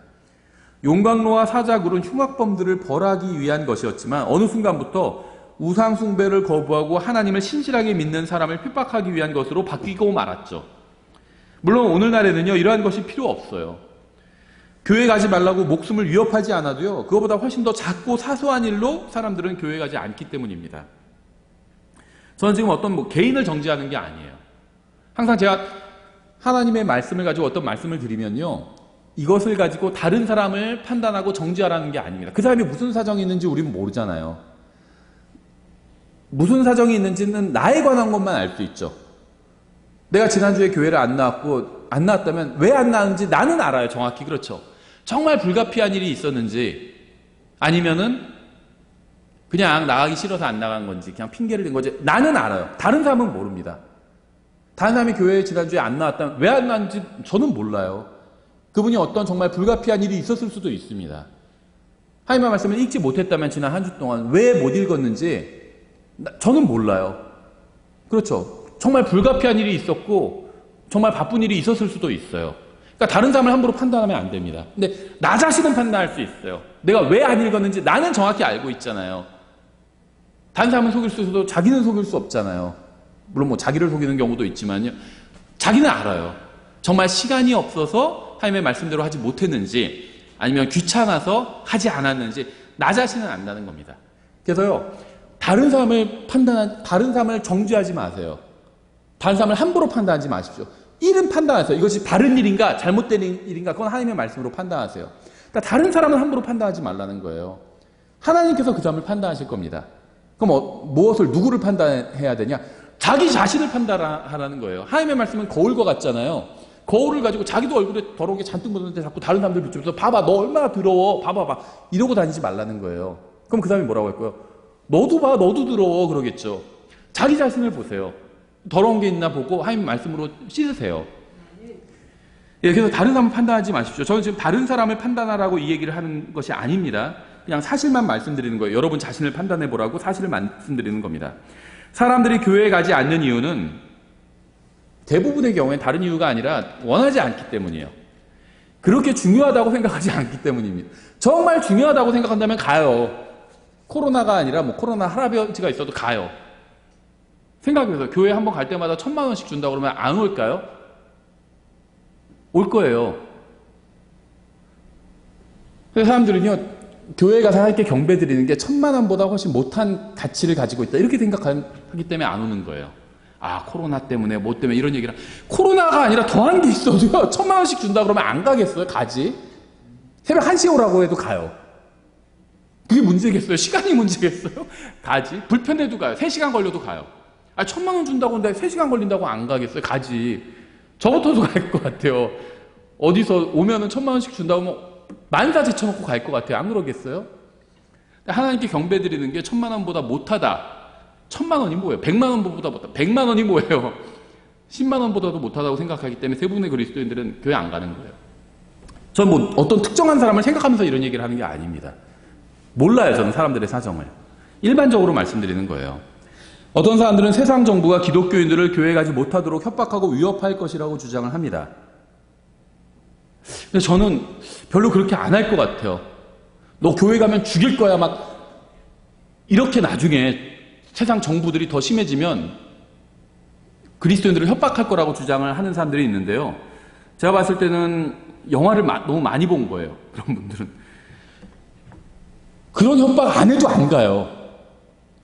용광로와 사자굴은 흉악범들을 벌하기 위한 것이었지만 어느 순간부터 우상 숭배를 거부하고 하나님을 신실하게 믿는 사람을 핍박하기 위한 것으로 바뀌고 말았죠. 물론 오늘날에는요, 이러한 것이 필요 없어요. 교회 가지 말라고 목숨을 위협하지 않아도요, 그거보다 훨씬 더 작고 사소한 일로 사람들은 교회 가지 않기 때문입니다. 저는 지금 어떤 개인을 정죄하는 게 아니에요. 항상 제가 하나님의 말씀을 가지고 어떤 말씀을 드리면요, 이것을 가지고 다른 사람을 판단하고 정죄하라는 게 아닙니다. 그 사람이 무슨 사정이 있는지 우리는 모르잖아요. 무슨 사정이 있는지는 나에 관한 것만 알 수 있죠. 내가 지난주에 교회를 안 나왔다면 왜 안 나왔는지 나는 알아요. 정확히. 그렇죠. 정말 불가피한 일이 있었는지, 아니면은 그냥 나가기 싫어서 안 나간 건지, 그냥 핑계를 댄 건지 나는 알아요. 다른 사람은 모릅니다. 다른 사람이 교회에 지난주에 안 나왔다면 왜 안 나왔는지 저는 몰라요. 그분이 어떤 정말 불가피한 일이 있었을 수도 있습니다. 하나님의 말씀을 읽지 못했다면 지난 한 주 동안 왜 못 읽었는지 저는 몰라요. 그렇죠. 정말 불가피한 일이 있었고 정말 바쁜 일이 있었을 수도 있어요. 그러니까 다른 사람을 함부로 판단하면 안 됩니다. 근데 나 자신은 판단할 수 있어요. 내가 왜 안 읽었는지 나는 정확히 알고 있잖아요. 다른 사람은 속일 수 있어도 자기는 속일 수 없잖아요. 물론 자기를 속이는 경우도 있지만요. 자기는 알아요. 정말 시간이 없어서 하나님의 말씀대로 하지 못했는지, 아니면 귀찮아서 하지 않았는지 나 자신은 안다는 겁니다. 그래서요, 다른 사람을 정죄하지 마세요. 다른 사람을 함부로 판단하지 마십시오. 일은 판단하세요. 이것이 바른 일인가 잘못된 일인가 그건 하나님의 말씀으로 판단하세요. 그러니까 다른 사람을 함부로 판단하지 말라는 거예요. 하나님께서 그 사람을 판단하실 겁니다. 그럼 누구를 판단해야 되냐? 자기 자신을 판단하라는 거예요. 하나님의 말씀은 거울과 같잖아요. 거울을 가지고 자기도 얼굴에 더러운 게 잔뜩 묻었는데 자꾸 다른 사람들 비추면서 봐봐 너 얼마나 더러워 봐봐 이러고 다니지 말라는 거예요. 그럼 그 사람이 뭐라고 할까요? 너도 봐 너도 더러워 그러겠죠. 자기 자신을 보세요. 더러운 게 있나 보고 하나님 말씀으로 씻으세요. 예, 그래서 다른 사람을 판단하지 마십시오. 저는 지금 다른 사람을 판단하라고 이 얘기를 하는 것이 아닙니다. 그냥 사실만 말씀드리는 거예요. 여러분 자신을 판단해 보라고 사실을 말씀드리는 겁니다. 사람들이 교회에 가지 않는 이유는 대부분의 경우에 다른 이유가 아니라 원하지 않기 때문이에요. 그렇게 중요하다고 생각하지 않기 때문입니다. 정말 중요하다고 생각한다면 가요. 코로나가 아니라 코로나 할아버지가 있어도 가요. 생각해보세요. 교회 한번 갈 때마다 1,000만 원씩 준다고 그러면 안 올까요? 올 거예요. 그래서 사람들은요, 교회 가서 하나님께 경배 드리는 게 1,000만 원보다 훨씬 못한 가치를 가지고 있다. 이렇게 생각하기 때문에 안 오는 거예요. 코로나 때문에, 뭐 때문에 이런 얘기를. 코로나가 아니라 더한 게 있어도요, 1,000만 원씩 준다 그러면 안 가겠어요? 가지. 새벽 1시에 오라고 해도 가요. 그게 문제겠어요? 시간이 문제겠어요? 가지. 불편해도 가요. 3시간 걸려도 가요. 1,000만 원 준다고 하는데 3시간 걸린다고 안 가겠어요? 가지. 저부터도 갈 것 같아요. 어디서 오면은 1,000만 원씩 준다고 하면 만사 제쳐놓고 갈 것 같아요. 안 그러겠어요? 하나님께 경배 드리는 게 1,000만 원보다 못하다. 1,000만 원이 뭐예요? 100만 원보다 못하다. 100만 원이 뭐예요? 10만 원보다도 못하다고 생각하기 때문에 대부분의 그리스도인들은 교회 안 가는 거예요. 저는 어떤 특정한 사람을 생각하면서 이런 얘기를 하는 게 아닙니다. 몰라요, 저는 사람들의 사정을. 일반적으로 말씀드리는 거예요. 어떤 사람들은 세상 정부가 기독교인들을 교회에 가지 못하도록 협박하고 위협할 것이라고 주장을 합니다. 근데 저는 별로 그렇게 안 할 것 같아요. 너 교회 가면 죽일 거야 막 이렇게 나중에 세상 정부들이 더 심해지면 그리스도인들을 협박할 거라고 주장을 하는 사람들이 있는데요. 제가 봤을 때는 영화를 너무 많이 본 거예요. 그런 분들은. 그런 협박 안 해도 안 가요.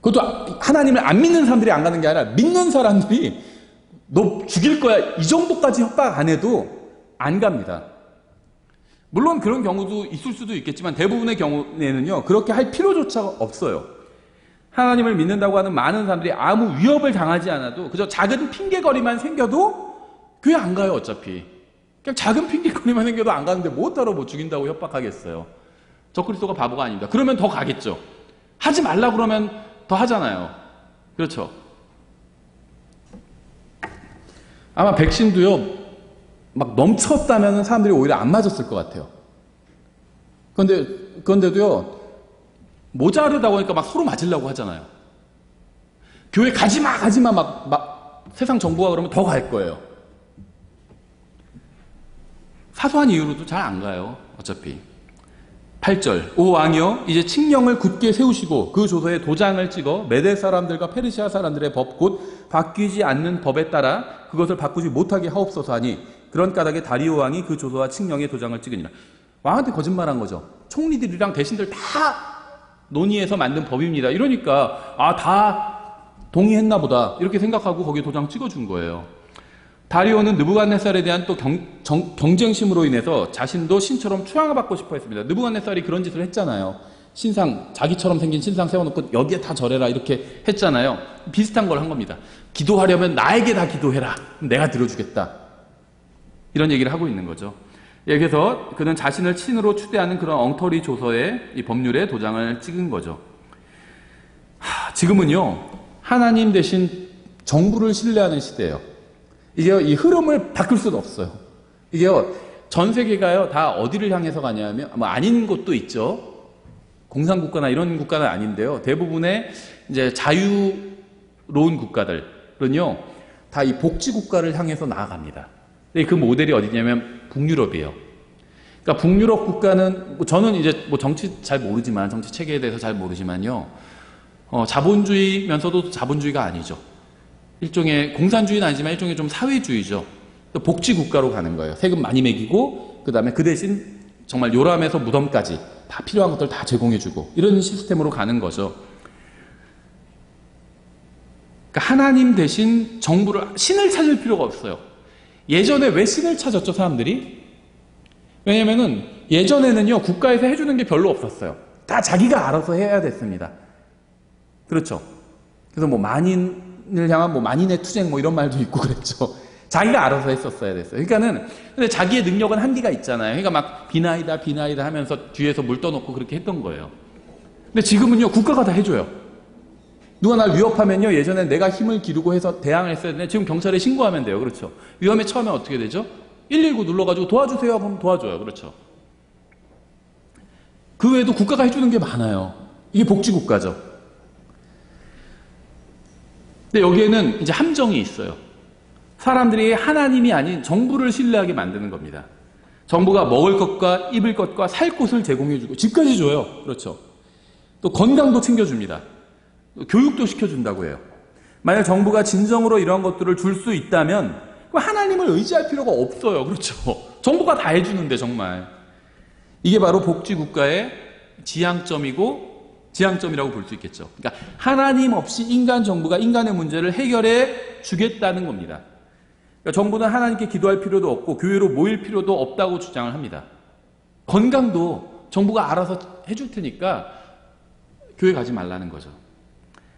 그것도 하나님을 안 믿는 사람들이 안 가는 게 아니라 믿는 사람들이 너 죽일 거야 이 정도까지 협박 안 해도 안 갑니다. 물론 그런 경우도 있을 수도 있겠지만 대부분의 경우에는요 그렇게 할 필요조차 없어요. 하나님을 믿는다고 하는 많은 사람들이 아무 위협을 당하지 않아도 그저 작은 핑계거리만 생겨도 교회 안 가요. 어차피 그냥 작은 핑계거리만 생겨도 안 가는데 뭐 따로 뭐 죽인다고 협박하겠어요. 적그리스도가 바보가 아닙니다. 그러면 더 가겠죠. 하지 말라 그러면 더 하잖아요. 그렇죠. 아마 백신도요 막 넘쳤다면 사람들이 오히려 안 맞았을 것 같아요. 그런데도요 모자르다고 하니까 막 서로 맞으려고 하잖아요. 교회 가지마 막 세상 정부가 그러면 더 갈 거예요. 사소한 이유로도 잘 안 가요. 어차피. 8절 오 왕이여 이제 칙령을 굳게 세우시고 그 조서에 도장을 찍어 메대 사람들과 페르시아 사람들의 법 곧 바뀌지 않는 법에 따라 그것을 바꾸지 못하게 하옵소서 하니 그런 까닭에 다리오 왕이 그 조서와 칙령의 도장을 찍으니라. 왕한테 거짓말한 거죠. 총리들이랑 대신들 다 논의해서 만든 법입니다. 이러니까 다 동의했나 보다 이렇게 생각하고 거기에 도장 찍어준 거예요. 다리오는 느부갓네살에 대한 또 경쟁심으로 인해서 자신도 신처럼 추앙받고 싶어 했습니다. 느부갓네살이 그런 짓을 했잖아요. 신상, 자기처럼 생긴 신상 세워놓고 여기에 다 절해라 이렇게 했잖아요. 비슷한 걸 한 겁니다. 기도하려면 나에게 다 기도해라. 내가 들어주겠다. 이런 얘기를 하고 있는 거죠. 그래서 그는 자신을 친으로 추대하는 그런 엉터리 조서에 이 법률에 도장을 찍은 거죠. 지금은요 하나님 대신 정부를 신뢰하는 시대예요. 이게 이 흐름을 바꿀 수도 없어요. 이게 전 세계가요 다 어디를 향해서 가냐면 뭐 아닌 곳도 있죠. 공산국가나 이런 국가는 아닌데요. 대부분의 이제 자유로운 국가들은요 다 이 복지국가를 향해서 나아갑니다. 그 모델이 어디냐면 북유럽이에요. 그러니까 북유럽 국가는 저는 이제 뭐 정치 잘 모르지만 정치 체계에 대해서 잘 모르지만요. 자본주의면서도 자본주의가 아니죠. 일종의 공산주의는 아니지만 일종의 좀 사회주의죠. 복지국가로 가는 거예요. 세금 많이 매기고 그다음에 그 대신 정말 요람에서 무덤까지 다 필요한 것들 다 제공해주고 이런 시스템으로 가는 거죠. 그러니까 하나님 대신 정부를 신을 찾을 필요가 없어요. 예전에 왜 신을 찾았죠 사람들이? 왜냐면은 예전에는요 국가에서 해주는 게 별로 없었어요. 다 자기가 알아서 해야 됐습니다. 그렇죠. 그래서 뭐 만인을 향한 뭐 만인의 투쟁 뭐 이런 말도 있고 그랬죠. 자기가 알아서 했었어야 됐어요. 그러니까는 근데 자기의 능력은 한계가 있잖아요. 그러니까 막 비나이다 하면서 뒤에서 물 떠놓고 그렇게 했던 거예요. 근데 지금은요 국가가 다 해줘요. 누가 날 위협하면요 예전에 내가 힘을 기르고 해서 대항을 했어야 되는데 지금 경찰에 신고하면 돼요. 그렇죠. 위험에 처하면 어떻게 되죠? 119 눌러가지고 도와주세요 하면 도와줘요. 그렇죠. 그 외에도 국가가 해주는 게 많아요. 이게 복지국가죠. 근데 여기에는 이제 함정이 있어요. 사람들이 하나님이 아닌 정부를 신뢰하게 만드는 겁니다. 정부가 먹을 것과 입을 것과 살 곳을 제공해주고 집까지 줘요. 그렇죠. 또 건강도 챙겨줍니다. 교육도 시켜준다고 해요. 만약 정부가 진정으로 이런 것들을 줄 수 있다면 하나님을 의지할 필요가 없어요. 그렇죠. 정부가 다 해주는데 정말. 이게 바로 복지국가의 지향점이라고 볼 수 있겠죠. 그러니까 하나님 없이 인간 정부가 인간의 문제를 해결해 주겠다는 겁니다. 그러니까 정부는 하나님께 기도할 필요도 없고 교회로 모일 필요도 없다고 주장을 합니다. 건강도 정부가 알아서 해줄 테니까 교회 가지 말라는 거죠.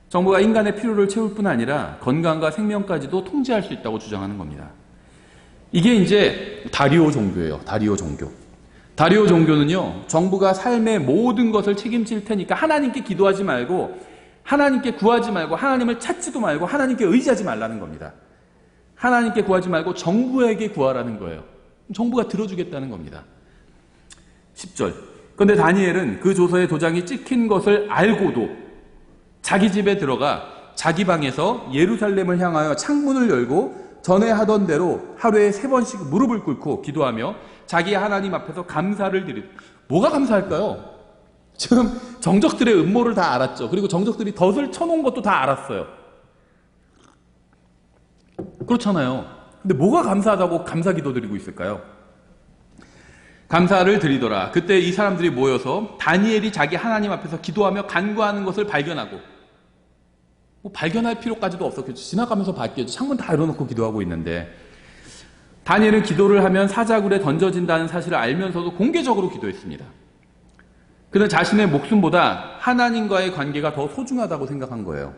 정부가 인간의 필요를 채울 뿐 아니라 건강과 생명까지도 통제할 수 있다고 주장하는 겁니다. 이게 이제 다리오 종교예요. 다리오 종교. 다리오 종교는요, 정부가 삶의 모든 것을 책임질 테니까 하나님께 기도하지 말고, 하나님께 구하지 말고, 하나님을 찾지도 말고, 하나님께 의지하지 말라는 겁니다. 하나님께 구하지 말고 정부에게 구하라는 거예요. 정부가 들어주겠다는 겁니다. 10절. 그런데 다니엘은 그 조서에 도장이 찍힌 것을 알고도 자기 집에 들어가 자기 방에서 예루살렘을 향하여 창문을 열고 전에 하던 대로 하루에 3번씩 무릎을 꿇고 기도하며 자기 하나님 앞에서 감사를 드리고. 뭐가 감사할까요? 지금 정적들의 음모를 다 알았죠. 그리고 정적들이 덫을 쳐놓은 것도 다 알았어요. 그렇잖아요. 근데 뭐가 감사하다고 감사 기도 드리고 있을까요? 감사를 드리더라. 그때 이 사람들이 모여서 다니엘이 자기 하나님 앞에서 기도하며 간구하는 것을 발견하고, 뭐 발견할 필요까지도 없었겠죠. 지나가면서 봤겠죠. 창문 다 열어놓고 기도하고 있는데, 다니엘은 기도를 하면 사자굴에 던져진다는 사실을 알면서도 공개적으로 기도했습니다. 그는 자신의 목숨보다 하나님과의 관계가 더 소중하다고 생각한 거예요.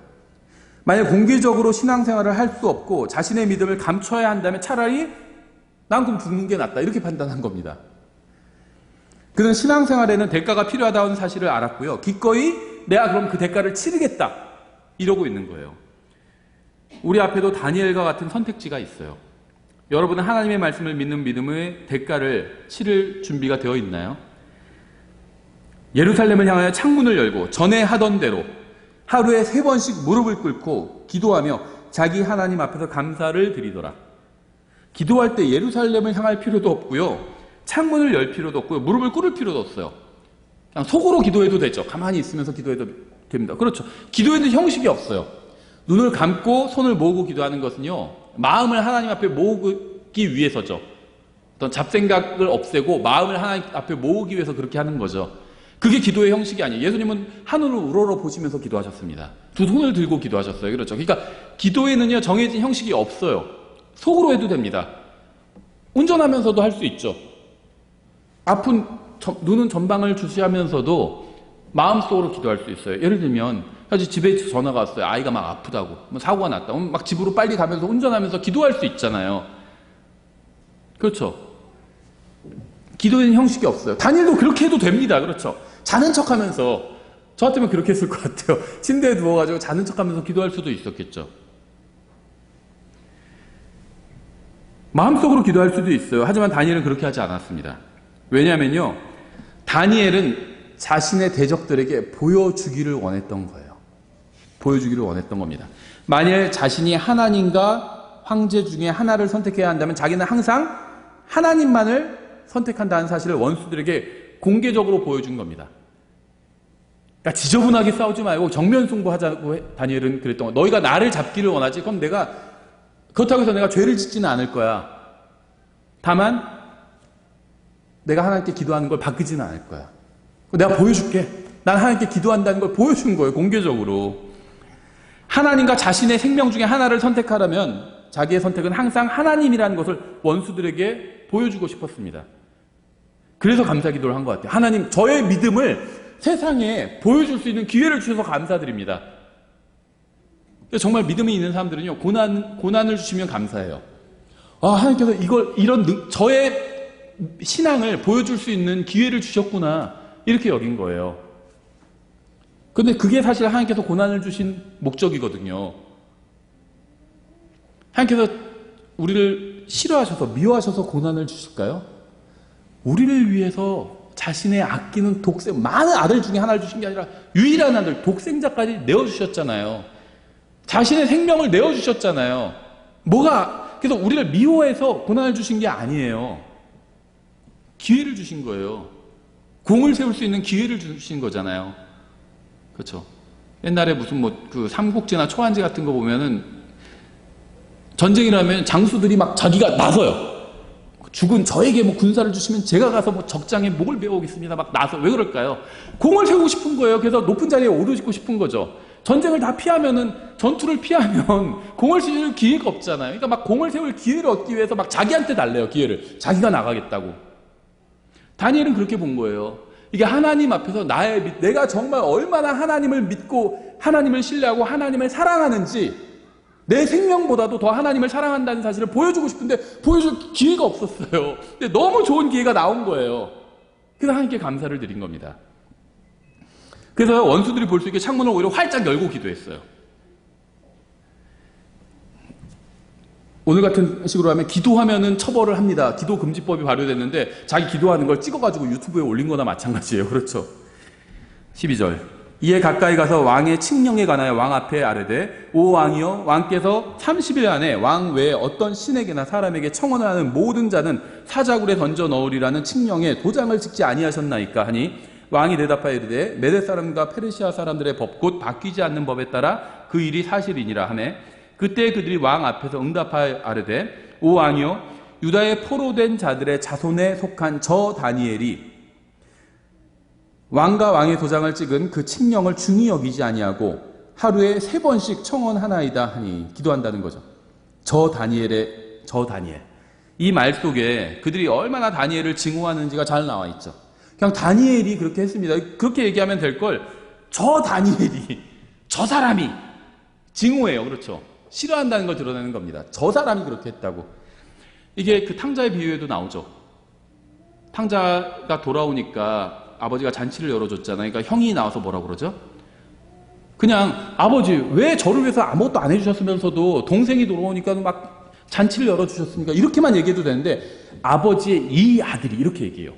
만약 공개적으로 신앙생활을 할 수 없고 자신의 믿음을 감춰야 한다면 차라리 난 그럼 죽는 게 낫다, 이렇게 판단한 겁니다. 그는 신앙생활에는 대가가 필요하다는 사실을 알았고요. 기꺼이 내가 그럼 그 대가를 치르겠다, 이러고 있는 거예요. 우리 앞에도 다니엘과 같은 선택지가 있어요. 여러분은 하나님의 말씀을 믿는 믿음의 대가를 치를 준비가 되어 있나요? 예루살렘을 향하여 창문을 열고 전에 하던 대로 하루에 3번씩 무릎을 꿇고 기도하며 자기 하나님 앞에서 감사를 드리더라. 기도할 때 예루살렘을 향할 필요도 없고요, 창문을 열 필요도 없고요, 무릎을 꿇을 필요도 없어요. 그냥 속으로 기도해도 되죠. 가만히 있으면서 기도해도 됩니다. 그렇죠. 기도에는 형식이 없어요. 눈을 감고 손을 모으고 기도하는 것은요, 마음을 하나님 앞에 모으기 위해서죠. 어떤 잡생각을 없애고 마음을 하나님 앞에 모으기 위해서 그렇게 하는 거죠. 그게 기도의 형식이 아니에요. 예수님은 하늘을 우러러 보시면서 기도하셨습니다. 2손을 들고 기도하셨어요. 그렇죠. 그러니까 기도에는요, 정해진 형식이 없어요. 속으로 해도 됩니다. 운전하면서도 할 수 있죠. 아픈 눈은 전방을 주시하면서도 마음속으로 기도할 수 있어요. 예를 들면 사실 집에 전화가 왔어요. 아이가 막 아프다고, 뭐 사고가 났다. 막 집으로 빨리 가면서 운전하면서 기도할 수 있잖아요. 그렇죠. 기도에는 형식이 없어요. 다니엘도 그렇게 해도 됩니다. 그렇죠. 자는 척하면서, 저 같으면 그렇게 했을 것 같아요. 침대에 누워가지고 자는 척하면서 기도할 수도 있었겠죠. 마음속으로 기도할 수도 있어요. 하지만 다니엘은 그렇게 하지 않았습니다. 왜냐하면요, 다니엘은 자신의 대적들에게 보여주기를 원했던 거예요. 보여주기를 원했던 겁니다. 만일 자신이 하나님과 황제 중에 하나를 선택해야 한다면 자기는 항상 하나님만을 선택한다는 사실을 원수들에게 공개적으로 보여준 겁니다. 그러니까 지저분하게 싸우지 말고 정면 승부하자고 다니엘은 그랬던 거예요. 너희가 나를 잡기를 원하지, 그럼 내가 그렇다고 해서 내가 죄를 짓지는 않을 거야. 다만 내가 하나님께 기도하는 걸 바꾸지는 않을 거야. 내가 보여줄게. 난 하나님께 기도한다는 걸 보여준 거예요. 공개적으로. 하나님과 자신의 생명 중에 하나를 선택하려면 자기의 선택은 항상 하나님이라는 것을 원수들에게 보여주고 싶었습니다. 그래서 감사 기도를 한 것 같아요. 하나님, 저의 믿음을 세상에 보여줄 수 있는 기회를 주셔서 감사드립니다. 정말 믿음이 있는 사람들은요, 고난을 주시면 감사해요. 아, 하나님께서 저의 신앙을 보여줄 수 있는 기회를 주셨구나, 이렇게 여긴 거예요. 근데 그게 사실 하나님께서 고난을 주신 목적이거든요. 하나님께서 우리를 싫어하셔서, 미워하셔서 고난을 주실까요? 우리를 위해서 자신의 아끼는 많은 아들 중에 하나를 주신 게 아니라 유일한 아들, 독생자까지 내어주셨잖아요. 자신의 생명을 내어주셨잖아요. 그래서 우리를 미워해서 고난을 주신 게 아니에요. 기회를 주신 거예요. 공을 세울 수 있는 기회를 주신 거잖아요. 그렇죠. 옛날에 무슨 삼국지나 초안지 같은 거 보면은 전쟁이라면 장수들이 막 자기가 나서요. 죽은 저에게 군사를 주시면 제가 가서 적장에 목을 베어오겠습니다. 막 나서. 왜 그럴까요? 공을 세우고 싶은 거예요. 그래서 높은 자리에 오르고 싶은 거죠. 전쟁을 다 피하면은, 전투를 피하면 공을 세울 기회가 없잖아요. 그러니까 막 공을 세울 기회를 얻기 위해서 막 자기한테 달래요. 기회를. 자기가 나가겠다고. 다니엘은 그렇게 본 거예요. 이게 하나님 앞에서 내가 정말 얼마나 하나님을 믿고 하나님을 신뢰하고 하나님을 사랑하는지, 내 생명보다도 더 하나님을 사랑한다는 사실을 보여주고 싶은데 보여줄 기회가 없었어요. 근데 너무 좋은 기회가 나온 거예요. 그래서 하나님께 감사를 드린 겁니다. 그래서 원수들이 볼 수 있게 창문을 오히려 활짝 열고 기도했어요. 오늘 같은 식으로 하면 기도하면은 처벌을 합니다. 기도 금지법이 발효됐는데 자기 기도하는 걸 찍어가지고 유튜브에 올린 거나 마찬가지예요. 그렇죠. 12절. 이에 가까이 가서 왕의 칙령에 관하여 왕 앞에 아뢰되 오 왕이여 왕께서 30일 안에 왕 외에 어떤 신에게나 사람에게 청혼을 하는 모든 자는 사자굴에 던져 넣으리라는 칙령에 도장을 찍지 아니하셨나이까 하니 왕이 대답하여 이르되 메대 사람과 페르시아 사람들의 법 곧 바뀌지 않는 법에 따라 그 일이 사실이니라 하매 그때 그들이 왕 앞에서 응답하여 아뢰되 오 왕이여 유다의 포로된 자들의 자손에 속한 저 다니엘이 왕과 왕의 도장을 찍은 그 칙령을 중히 여기지 아니하고 하루에 3번씩 청혼하나이다 하니 기도한다는 거죠. 저 다니엘. 이 말 속에 그들이 얼마나 다니엘을 증오하는지가 잘 나와 있죠. 그냥 다니엘이 그렇게 했습니다. 그렇게 얘기하면 될 걸 저 다니엘이, 저 사람이 증오해요. 그렇죠. 싫어한다는 걸 드러내는 겁니다. 저 사람이 그렇게 했다고. 이게 그 탕자의 비유에도 나오죠. 탕자가 돌아오니까 아버지가 잔치를 열어줬잖아요. 그러니까 형이 나와서 뭐라고 그러죠? 그냥 아버지 왜 저를 위해서 아무것도 안 해주셨으면서도 동생이 돌아오니까 막 잔치를 열어주셨습니까? 이렇게만 얘기해도 되는데 아버지의 이 아들이 이렇게 얘기해요.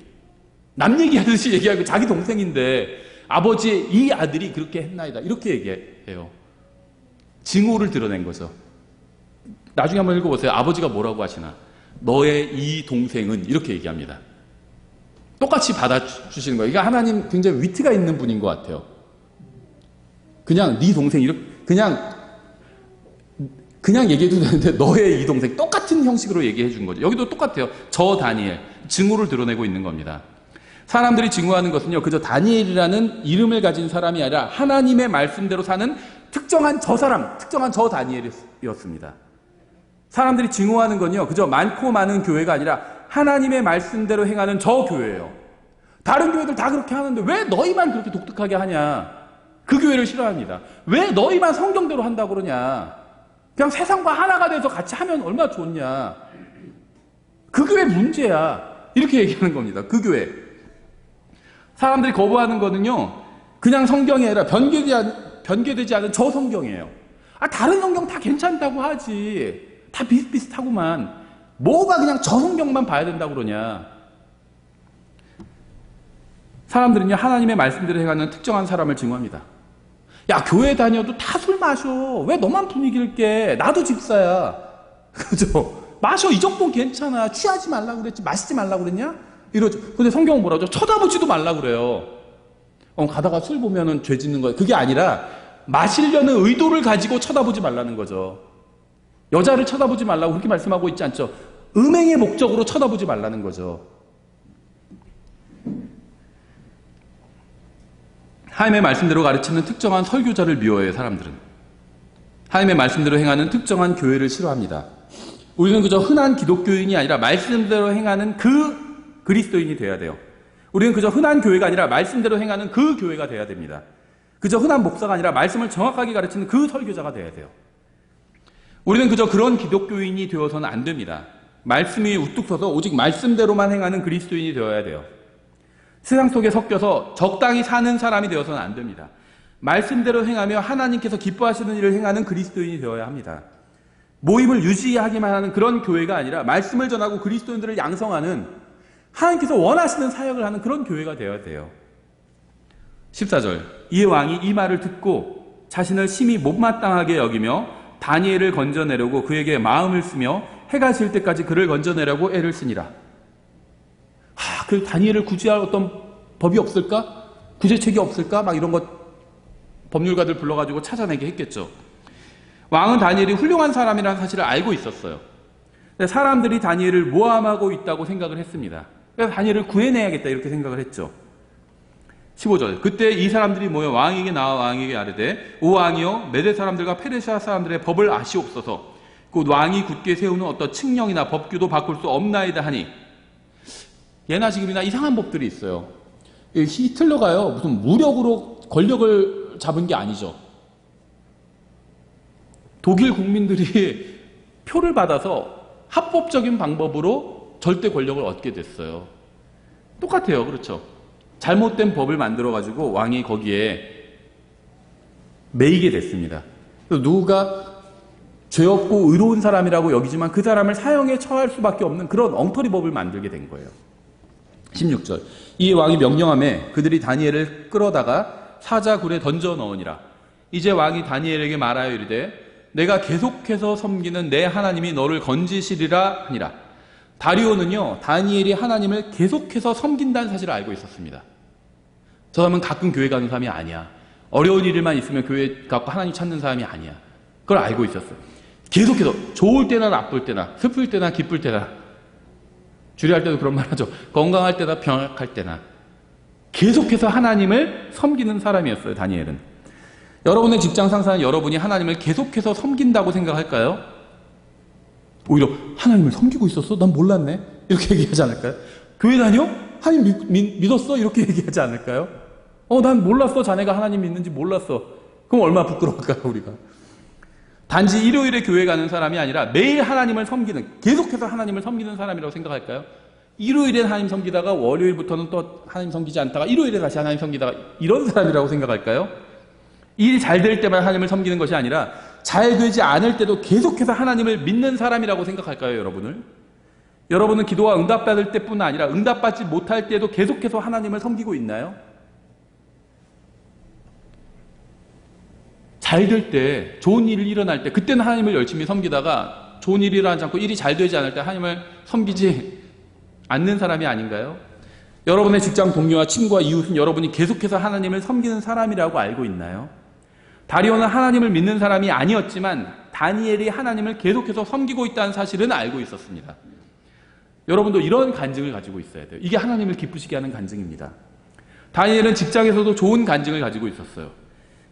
남 얘기하듯이 얘기하고 자기 동생인데 아버지의 이 아들이 그렇게 했나이다. 이렇게 얘기해요. 증오를 드러낸 거죠. 나중에 한번 읽어보세요. 아버지가 뭐라고 하시나. 너의 이 동생은 이렇게 얘기합니다. 똑같이 받아주시는 거예요. 이게 하나님 굉장히 위트가 있는 분인 것 같아요. 그냥 네 동생 이렇게 그냥 얘기해도 되는데 너의 이 동생 똑같은 형식으로 얘기해 준 거죠. 여기도 똑같아요. 저 다니엘 증오를 드러내고 있는 겁니다. 사람들이 증오하는 것은요 그저 다니엘이라는 이름을 가진 사람이 아니라 하나님의 말씀대로 사는 특정한 저 사람, 특정한 저 다니엘이었습니다. 사람들이 증오하는 건요 그저 많고 많은 교회가 아니라 하나님의 말씀대로 행하는 저 교회예요. 다른 교회들 다 그렇게 하는데 왜 너희만 그렇게 독특하게 하냐. 그 교회를 싫어합니다. 왜 너희만 성경대로 한다고 그러냐. 그냥 세상과 하나가 돼서 같이 하면 얼마나 좋냐. 그 교회 문제야. 이렇게 얘기하는 겁니다. 그 교회. 사람들이 거부하는 거는요 그냥 성경이 아니라 변개되지 않은 저 성경이에요. 다른 성경 다 괜찮다고 하지. 다 비슷비슷하구만. 뭐가 그냥 저 성경만 봐야 된다고 그러냐. 사람들은요 하나님의 말씀대로 행하는 특정한 사람을 증오합니다. 야 교회 다녀도 다 술 마셔. 왜 너만 분위기를 깨. 나도 집사야. 그죠? 마셔. 이 정도는 괜찮아. 취하지 말라고 그랬지. 마시지 말라고 그랬냐? 이러죠. 근데 성경은 뭐라고 하죠? 쳐다보지도 말라고 그래요. 가다가 술 보면은 죄 짓는 거예요. 그게 아니라 마시려는 의도를 가지고 쳐다보지 말라는 거죠. 여자를 쳐다보지 말라고 그렇게 말씀하고 있지 않죠. 음행의 목적으로 쳐다보지 말라는 거죠. 하나님의 말씀대로 가르치는 특정한 설교자를 미워해요. 사람들은. 하나님의 말씀대로 행하는 특정한 교회를 싫어합니다. 우리는 그저 흔한 기독교인이 아니라 말씀대로 행하는 그 그리스도인이 돼야 돼요. 우리는 그저 흔한 교회가 아니라 말씀대로 행하는 그 교회가 돼야 됩니다. 그저 흔한 목사가 아니라 말씀을 정확하게 가르치는 그 설교자가 돼야 돼요. 우리는 그저 그런 기독교인이 되어서는 안 됩니다. 말씀 위에 우뚝 서서 오직 말씀대로만 행하는 그리스도인이 되어야 돼요. 세상 속에 섞여서 적당히 사는 사람이 되어서는 안 됩니다. 말씀대로 행하며 하나님께서 기뻐하시는 일을 행하는 그리스도인이 되어야 합니다. 모임을 유지하기만 하는 그런 교회가 아니라 말씀을 전하고 그리스도인들을 양성하는 하나님께서 원하시는 사역을 하는 그런 교회가 되어야 돼요. 14절 이에 왕이 이 말을 듣고 자신을 심히 못마땅하게 여기며 다니엘을 건져내려고 그에게 마음을 쓰며 해가 질 때까지 그를 건져내려고 애를 쓰니라. 그 다니엘을 구제할 어떤 법이 없을까? 구제책이 없을까? 막 이런 것 법률가들 불러가지고 찾아내게 했겠죠. 왕은 다니엘이 훌륭한 사람이라는 사실을 알고 있었어요. 사람들이 다니엘을 모함하고 있다고 생각을 했습니다. 그래서 다니엘을 구해내야겠다 이렇게 생각을 했죠. 15절 그때 이 사람들이 모여 왕에게 나와 왕에게 아뢰되 오 왕이여 메대 사람들과 페르시아 사람들의 법을 아시옵소서. 곧 왕이 굳게 세우는 어떤 칙령이나 법규도 바꿀 수 없나이다 하니. 예나 지금이나 이상한 법들이 있어요. 히틀러가요 무슨 무력으로 권력을 잡은 게 아니죠. 독일 국민들이 표를 받아서 합법적인 방법으로 절대 권력을 얻게 됐어요. 똑같아요. 그렇죠. 잘못된 법을 만들어가지고 왕이 거기에 매이게 됐습니다. 누가 죄 없고 의로운 사람이라고 여기지만 그 사람을 사형에 처할 수밖에 없는 그런 엉터리 법을 만들게 된 거예요. 16절 이에 왕이 명령하매 그들이 다니엘을 끌어다가 사자굴에 던져 넣으니라. 이제 왕이 다니엘에게 말하여 이르되 내가 계속해서 섬기는 내 하나님이 너를 건지시리라 하니라. 다리오는요, 다니엘이 하나님을 계속해서 섬긴다는 사실을 알고 있었습니다. 저 사람은 가끔 교회 가는 사람이 아니야. 어려운 일만 있으면 교회 가고 하나님 찾는 사람이 아니야. 그걸 알고 있었어요. 계속해서 좋을 때나 나쁠 때나 슬플 때나 기쁠 때나, 주례할 때도 그런 말 하죠. 건강할 때나 병약할 때나 계속해서 하나님을 섬기는 사람이었어요, 다니엘은. 여러분의 직장 상사는 여러분이 하나님을 계속해서 섬긴다고 생각할까요? 오히려 하나님을 섬기고 있었어? 난 몰랐네? 이렇게 얘기하지 않을까요? 교회 다녀? 하나님 믿었어? 이렇게 얘기하지 않을까요? 난 몰랐어. 자네가 하나님 믿는지 몰랐어. 그럼 얼마나 부끄러울까요, 우리가? 단지 일요일에 교회 가는 사람이 아니라 매일 하나님을 섬기는, 계속해서 하나님을 섬기는 사람이라고 생각할까요? 일요일에 하나님 섬기다가 월요일부터는 또 하나님 섬기지 않다가 일요일에 다시 하나님 섬기다가 이런 사람이라고 생각할까요? 일 잘 될 때만 하나님을 섬기는 것이 아니라 잘 되지 않을 때도 계속해서 하나님을 믿는 사람이라고 생각할까요, 여러분을? 여러분은 기도가 응답받을 때뿐 아니라 응답받지 못할 때도 계속해서 하나님을 섬기고 있나요? 잘 될 때, 좋은 일이 일어날 때, 그때는 하나님을 열심히 섬기다가 좋은 일이 일어나지 않고 일이 잘 되지 않을 때 하나님을 섬기지 않는 사람이 아닌가요? 여러분의 직장 동료와 친구와 이웃은 여러분이 계속해서 하나님을 섬기는 사람이라고 알고 있나요? 다리오는 하나님을 믿는 사람이 아니었지만 다니엘이 하나님을 계속해서 섬기고 있다는 사실은 알고 있었습니다. 여러분도 이런 간증을 가지고 있어야 돼요. 이게 하나님을 기쁘시게 하는 간증입니다. 다니엘은 직장에서도 좋은 간증을 가지고 있었어요.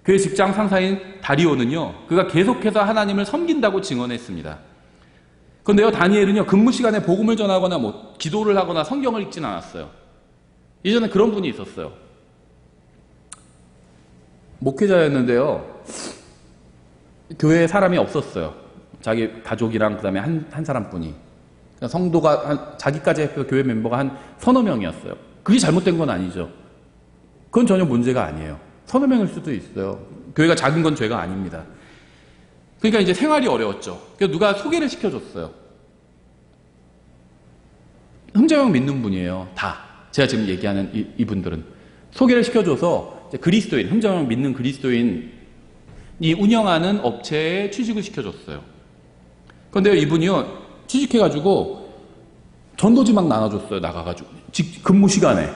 그의 직장 상사인 다리오는요, 그가 계속해서 하나님을 섬긴다고 증언했습니다. 그런데요, 다니엘은요, 근무 시간에 복음을 전하거나 기도를 하거나 성경을 읽진 않았어요. 예전에 그런 분이 있었어요. 목회자였는데요, 교회에 사람이 없었어요. 자기 가족이랑 그 다음에 한 사람뿐이. 성도가 자기까지 해서 교회 멤버가 한 서너 명이었어요. 그게 잘못된 건 아니죠. 그건 전혀 문제가 아니에요. 서너 명일 수도 있어요. 교회가 작은 건 죄가 아닙니다. 그러니까 이제 생활이 어려웠죠. 그래서 누가 소개를 시켜줬어요. 흠자형 믿는 분이에요. 다. 제가 지금 얘기하는 이분들은. 소개를 시켜줘서 그리스도인, 흠자형 믿는 그리스도인이 운영하는 업체에 취직을 시켜줬어요. 그런데 이분이요, 취직해가지고 전도지 막 나눠줬어요. 나가가지고. 근무 시간에.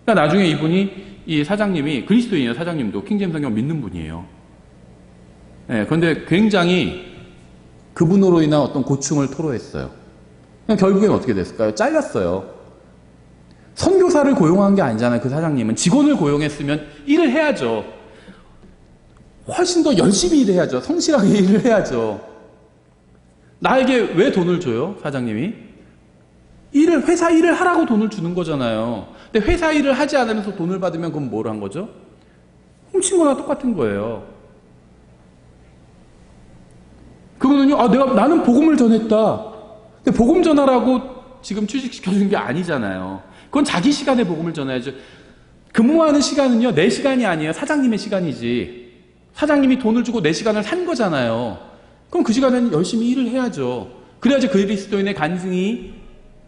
그러니까 나중에 이분이, 이 사장님이 그리스도인이에요. 사장님도 킹제임스 성경 믿는 분이에요. 네, 그런데 굉장히 그분으로 인한 어떤 고충을 토로했어요. 결국엔 어떻게 됐을까요? 잘렸어요. 선교사를 고용한 게 아니잖아요. 그 사장님은 직원을 고용했으면 일을 해야죠. 훨씬 더 열심히 일해야죠. 성실하게 일을 해야죠. 나에게 왜 돈을 줘요? 사장님이? 회사 일을 하라고 돈을 주는 거잖아요. 근데 회사 일을 하지 않으면서 돈을 받으면 그건 뭘 한 거죠? 훔친 거나 똑같은 거예요. 그분은요, 나는 복음을 전했다. 근데 복음 전하라고 지금 취직시켜준 게 아니잖아요. 그건 자기 시간에 복음을 전해야죠. 근무하는 시간은요, 내 시간이 아니에요. 사장님의 시간이지. 사장님이 돈을 주고 내 시간을 산 거잖아요. 그럼 그 시간에는 열심히 일을 해야죠. 그래야지 그리스도인의 간증이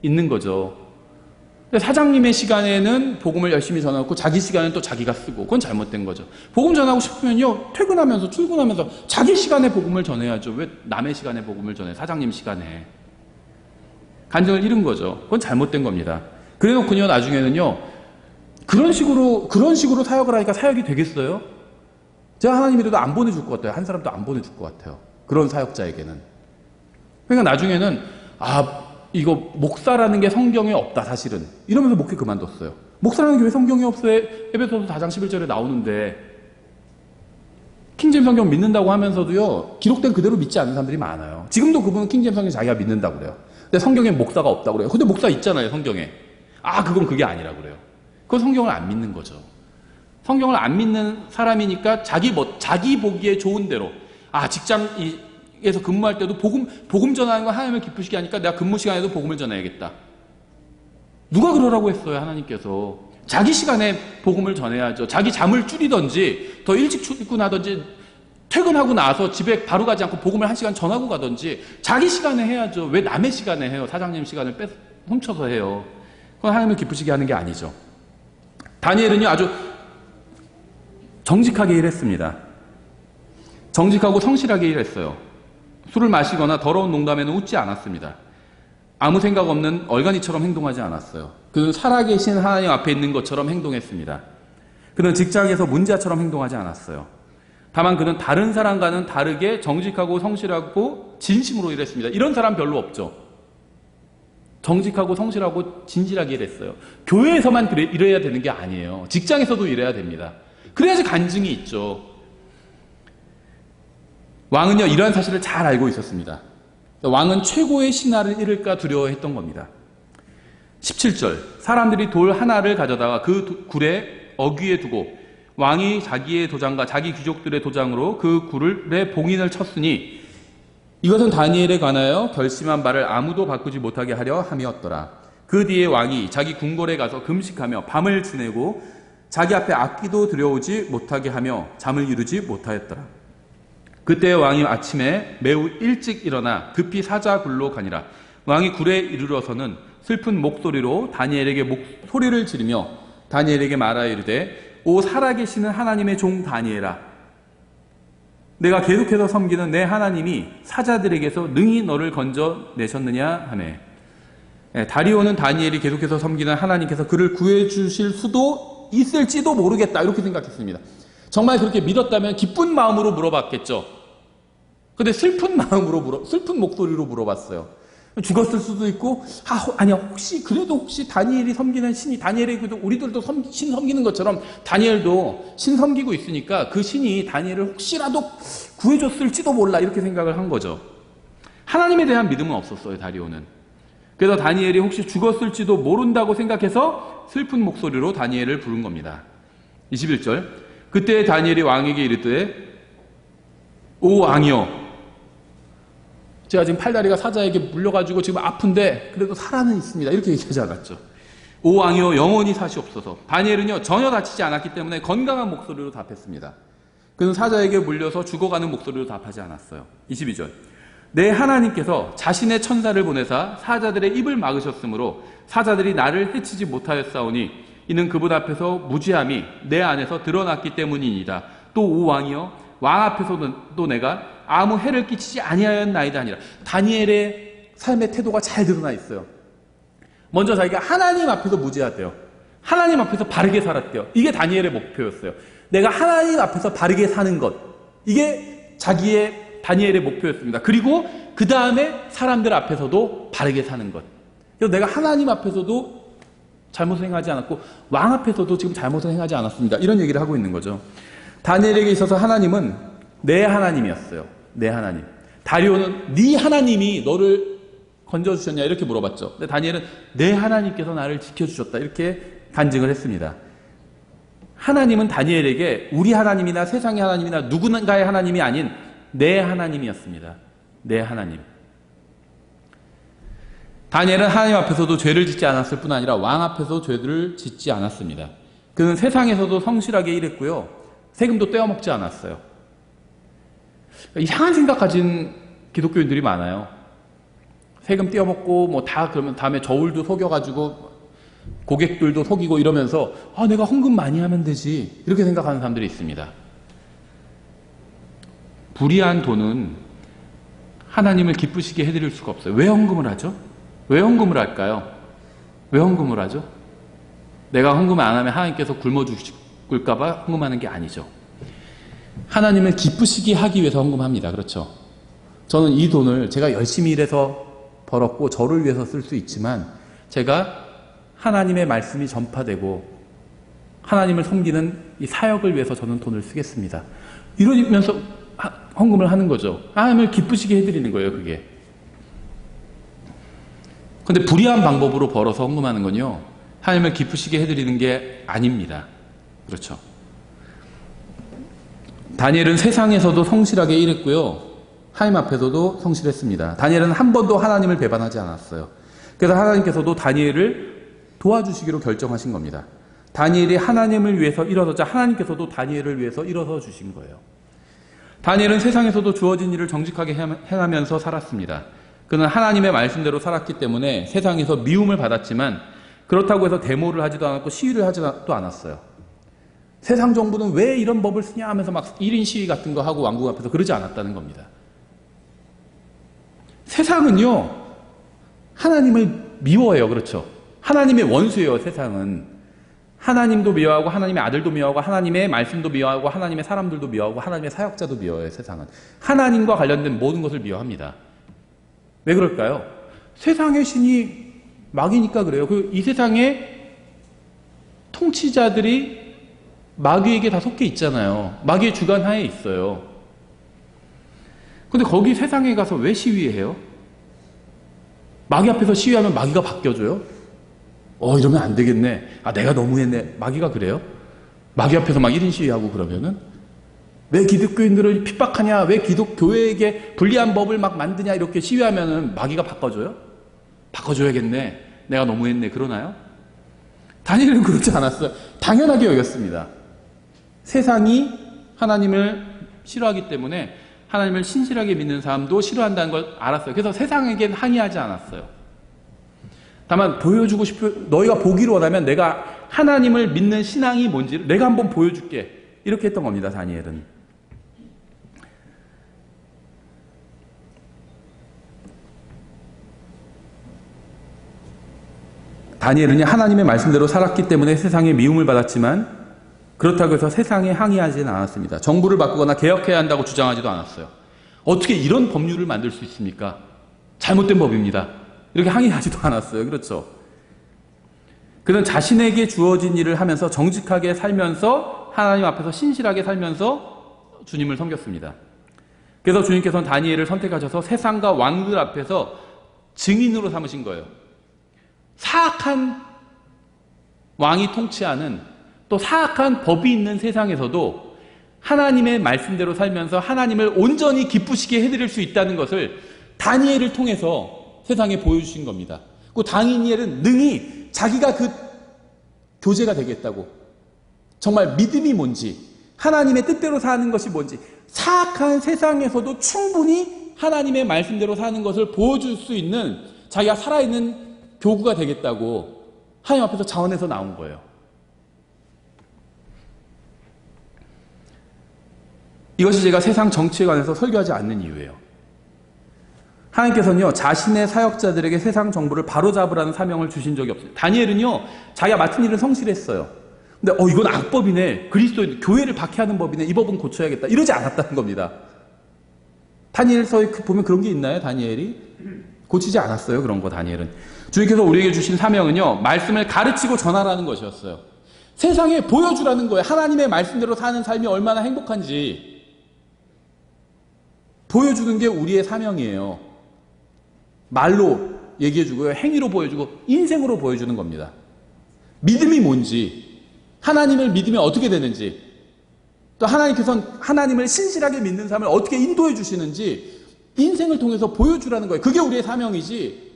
있는 거죠. 사장님의 시간에는 복음을 열심히 전하고 자기 시간은 또 자기가 쓰고, 그건 잘못된 거죠. 복음 전하고 싶으면요, 퇴근하면서 출근하면서 자기 시간에 복음을 전해야죠. 왜 남의 시간에 복음을 전해? 사장님 시간에. 간증을 잃은 거죠. 그건 잘못된 겁니다. 그래 놓고요, 나중에는요, 그런 식으로 사역을 하니까 사역이 되겠어요? 제가 하나님이라도 안 보내줄 것 같아요. 한 사람도 안 보내줄 것 같아요. 그런 사역자에게는. 그러니까 나중에는, 이거 목사라는 게 성경에 없다, 사실은. 이러면서 목회 그만뒀어요. 목사라는 게 왜 성경에 없어요? 에베소서 4장 11절에 나오는데, 킹제임스 성경 믿는다고 하면서도요, 기록된 그대로 믿지 않는 사람들이 많아요. 지금도 그분은 킹제임스 성경 자기가 믿는다고 그래요. 근데 성경에 목사가 없다고 그래요. 근데 목사 있잖아요, 성경에. 그건 그게 아니라고 그래요. 그건 성경을 안 믿는 거죠. 성경을 안 믿는 사람이니까 자기 보기에 좋은 대로, 직장에서 근무할 때도 복음 전하는 건 하나님을 기쁘시게 하니까 내가 근무 시간에도 복음을 전해야겠다. 누가 그러라고 했어요, 하나님께서. 자기 시간에 복음을 전해야죠. 자기 잠을 줄이든지, 더 일찍 출근하든지, 퇴근하고 나서 집에 바로 가지 않고 복음을 1시간 전하고 가든지, 자기 시간에 해야죠. 왜 남의 시간에 해요? 사장님 시간을 훔쳐서 해요. 그건 하나님을 기쁘시게 하는 게 아니죠. 다니엘은요, 아주 정직하게 일했습니다. 정직하고 성실하게 일했어요. 술을 마시거나 더러운 농담에는 웃지 않았습니다. 아무 생각 없는 얼간이처럼 행동하지 않았어요. 그는 살아계신 하나님 앞에 있는 것처럼 행동했습니다. 그는 직장에서 문제아처럼 행동하지 않았어요. 다만 그는 다른 사람과는 다르게 정직하고 성실하고 진심으로 일했습니다. 이런 사람 별로 없죠. 정직하고 성실하고 진실하게 일했어요. 교회에서만 이래야 되는 게 아니에요. 직장에서도 이래야 됩니다. 그래야지 간증이 있죠. 왕은요, 이러한 사실을 잘 알고 있었습니다. 왕은 최고의 신하를 잃을까 두려워했던 겁니다. 17절, 사람들이 돌 하나를 가져다가 그 굴에 어귀에 두고 왕이 자기의 도장과 자기 귀족들의 도장으로 그 굴에 봉인을 쳤으니 이것은 다니엘에 관하여 결심한 바를 아무도 바꾸지 못하게 하려 함이었더라. 그 뒤에 왕이 자기 궁궐에 가서 금식하며 밤을 지내고 자기 앞에 악기도 들여오지 못하게 하며 잠을 이루지 못하였더라. 그때 왕이 아침에 매우 일찍 일어나 급히 사자 굴로 가니라. 왕이 굴에 이르러서는 슬픈 목소리로 다니엘에게 소리를 지르며 다니엘에게 말하여 이르되 오 살아계시는 하나님의 종 다니엘아, 내가 계속해서 섬기는 내 하나님이 사자들에게서 능히 너를 건져내셨느냐 하네. 다리오는 다니엘이 계속해서 섬기는 하나님께서 그를 구해주실 수도 있을지도 모르겠다 이렇게 생각했습니다. 정말 그렇게 믿었다면 기쁜 마음으로 물어봤겠죠. 근데 슬픈 목소리로 물어봤어요. 죽었을 수도 있고, 아니야, 혹시 다니엘이 섬기는 신이, 다니엘이 우리들도 신 섬기는 것처럼 다니엘도 신 섬기고 있으니까 그 신이 다니엘을 혹시라도 구해줬을지도 몰라, 이렇게 생각을 한 거죠. 하나님에 대한 믿음은 없었어요, 다리오는. 그래서 다니엘이 혹시 죽었을지도 모른다고 생각해서 슬픈 목소리로 다니엘을 부른 겁니다. 21절, 그때 다니엘이 왕에게 이르되, 오 왕이여, 제가 지금 팔다리가 사자에게 물려가지고 지금 아픈데 그래도 살아는 있습니다. 이렇게 얘기하지 않았죠. 오 왕이여 영원히 사시옵소서. 다니엘은요 전혀 다치지 않았기 때문에 건강한 목소리로 답했습니다. 그는 사자에게 물려서 죽어가는 목소리로 답하지 않았어요. 22절, 내 하나님께서 자신의 천사를 보내사 사자들의 입을 막으셨으므로 사자들이 나를 해치지 못하였사오니 이는 그분 앞에서 무지함이 내 안에서 드러났기 때문이니라. 또 오 왕이여 왕 앞에서도 내가 아무 해를 끼치지 아니하였나이다 아니라. 다니엘의 삶의 태도가 잘 드러나 있어요. 먼저 자기가 하나님 앞에서 무죄하대요. 하나님 앞에서 바르게 살았대요. 이게 다니엘의 목표였어요. 내가 하나님 앞에서 바르게 사는 것, 이게 다니엘의 목표였습니다. 그리고 그 다음에 사람들 앞에서도 바르게 사는 것. 그래서 내가 하나님 앞에서도 잘못을 행하지 않았고 왕 앞에서도 지금 잘못을 행하지 않았습니다. 이런 얘기를 하고 있는 거죠. 다니엘에게 있어서 하나님은 내 하나님이었어요. 내 하나님. 다리오는 네 하나님이 너를 건져주셨냐 이렇게 물어봤죠. 근데 다니엘은 내 하나님께서 나를 지켜주셨다 이렇게 간증을 했습니다. 하나님은 다니엘에게 우리 하나님이나 세상의 하나님이나 누군가의 하나님이 아닌 내 하나님이었습니다. 내 하나님. 다니엘은 하나님 앞에서도 죄를 짓지 않았을 뿐 아니라 왕 앞에서 죄를 짓지 않았습니다. 그는 세상에서도 성실하게 일했고요. 세금도 떼어먹지 않았어요. 이상한 생각 가진 기독교인들이 많아요. 세금 떼어먹고 그러면 다음에 저울도 속여가지고 고객들도 속이고 이러면서 내가 헌금 많이 하면 되지 이렇게 생각하는 사람들이 있습니다. 불의한 돈은 하나님을 기쁘시게 해드릴 수가 없어요. 왜 헌금을 하죠? 왜 헌금을 할까요? 왜 헌금을 하죠? 내가 헌금을 안 하면 하나님께서 굶어 죽을까봐 헌금하는 게 아니죠. 하나님을 기쁘시게 하기 위해서 헌금합니다. 그렇죠? 저는 이 돈을 제가 열심히 일해서 벌었고 저를 위해서 쓸 수 있지만 제가 하나님의 말씀이 전파되고 하나님을 섬기는 이 사역을 위해서 저는 돈을 쓰겠습니다. 이러면서 헌금을 하는 거죠. 하나님을 기쁘시게 해드리는 거예요. 그게. 그런데 불의한 방법으로 벌어서 헌금하는 건요, 하나님을 기쁘시게 해드리는 게 아닙니다. 그렇죠? 다니엘은 세상에서도 성실하게 일했고요, 하나님 앞에서도 성실했습니다. 다니엘은 한 번도 하나님을 배반하지 않았어요. 그래서 하나님께서도 다니엘을 도와주시기로 결정하신 겁니다. 다니엘이 하나님을 위해서 일어서자 하나님께서도 다니엘을 위해서 일어서 주신 거예요. 다니엘은 세상에서도 주어진 일을 정직하게 행하면서 살았습니다. 그는 하나님의 말씀대로 살았기 때문에 세상에서 미움을 받았지만 그렇다고 해서 데모를 하지도 않았고 시위를 하지도 않았어요. 세상 정부는 왜 이런 법을 쓰냐 하면서 막 1인 시위 같은 거 하고 왕궁 앞에서 그러지 않았다는 겁니다. 세상은요, 하나님을 미워해요. 그렇죠? 하나님의 원수예요, 세상은. 하나님도 미워하고 하나님의 아들도 미워하고 하나님의 말씀도 미워하고 하나님의 사람들도 미워하고 하나님의 사역자도 미워해요, 세상은. 하나님과 관련된 모든 것을 미워합니다. 왜 그럴까요? 세상의 신이 마귀니까 그래요. 이 세상의 통치자들이 마귀에게 다 속해 있잖아요. 마귀의 주관 하에 있어요. 근데 거기 세상에 가서 왜 시위해요? 마귀 앞에서 시위하면 마귀가 바뀌어줘요? 이러면 안 되겠네. 내가 너무했네. 마귀가 그래요? 마귀 앞에서 막 1인 시위하고 그러면은? 왜 기독교인들을 핍박하냐? 왜 기독교회에게 불리한 법을 막 만드냐? 이렇게 시위하면은 마귀가 바꿔줘요? 바꿔줘야겠네. 내가 너무했네. 그러나요? 다니엘은 그렇지 않았어요. 당연하게 여겼습니다. 세상이 하나님을 싫어하기 때문에 하나님을 신실하게 믿는 사람도 싫어한다는 걸 알았어요. 그래서 세상에겐 항의하지 않았어요. 다만 보여주고 싶어, 너희가 보기를 원하면 내가 하나님을 믿는 신앙이 뭔지를 내가 한번 보여줄게. 이렇게 했던 겁니다, 다니엘은. 다니엘은 하나님의 말씀대로 살았기 때문에 세상에 미움을 받았지만 그렇다고 해서 세상에 항의하지는 않았습니다. 정부를 바꾸거나 개혁해야 한다고 주장하지도 않았어요. 어떻게 이런 법률을 만들 수 있습니까? 잘못된 법입니다. 이렇게 항의하지도 않았어요. 그렇죠? 그는 자신에게 주어진 일을 하면서 정직하게 살면서 하나님 앞에서 신실하게 살면서 주님을 섬겼습니다. 그래서 주님께서는 다니엘을 선택하셔서 세상과 왕들 앞에서 증인으로 삼으신 거예요. 사악한 왕이 통치하는 또 사악한 법이 있는 세상에서도 하나님의 말씀대로 살면서 하나님을 온전히 기쁘시게 해드릴 수 있다는 것을 다니엘을 통해서 세상에 보여주신 겁니다. 그 다니엘은 능히 자기가 그 교제가 되겠다고, 정말 믿음이 뭔지, 하나님의 뜻대로 사는 것이 뭔지, 사악한 세상에서도 충분히 하나님의 말씀대로 사는 것을 보여줄 수 있는 자기가 살아있는 교구가 되겠다고 하나님 앞에서 자원해서 나온 거예요. 이것이 제가 세상 정치에 관해서 설교하지 않는 이유예요. 하나님께서는요, 자신의 사역자들에게 세상 정부를 바로잡으라는 사명을 주신 적이 없어요. 다니엘은요, 자기가 맡은 일을 성실했어요. 근데 이건 악법이네. 그리스도인 교회를 박해하는 법이네. 이 법은 고쳐야겠다. 이러지 않았다는 겁니다. 다니엘서에 보면 그런 게 있나요? 다니엘이 고치지 않았어요. 그런 거 다니엘은. 주님께서 우리에게 주신 사명은요, 말씀을 가르치고 전하라는 것이었어요. 세상에 보여주라는 거예요. 하나님의 말씀대로 사는 삶이 얼마나 행복한지 보여주는 게 우리의 사명이에요. 말로 얘기해주고요, 행위로 보여주고 인생으로 보여주는 겁니다. 믿음이 뭔지, 하나님을 믿으면 어떻게 되는지, 또 하나님께서는 하나님을 신실하게 믿는 삶을 어떻게 인도해 주시는지 인생을 통해서 보여주라는 거예요. 그게 우리의 사명이지,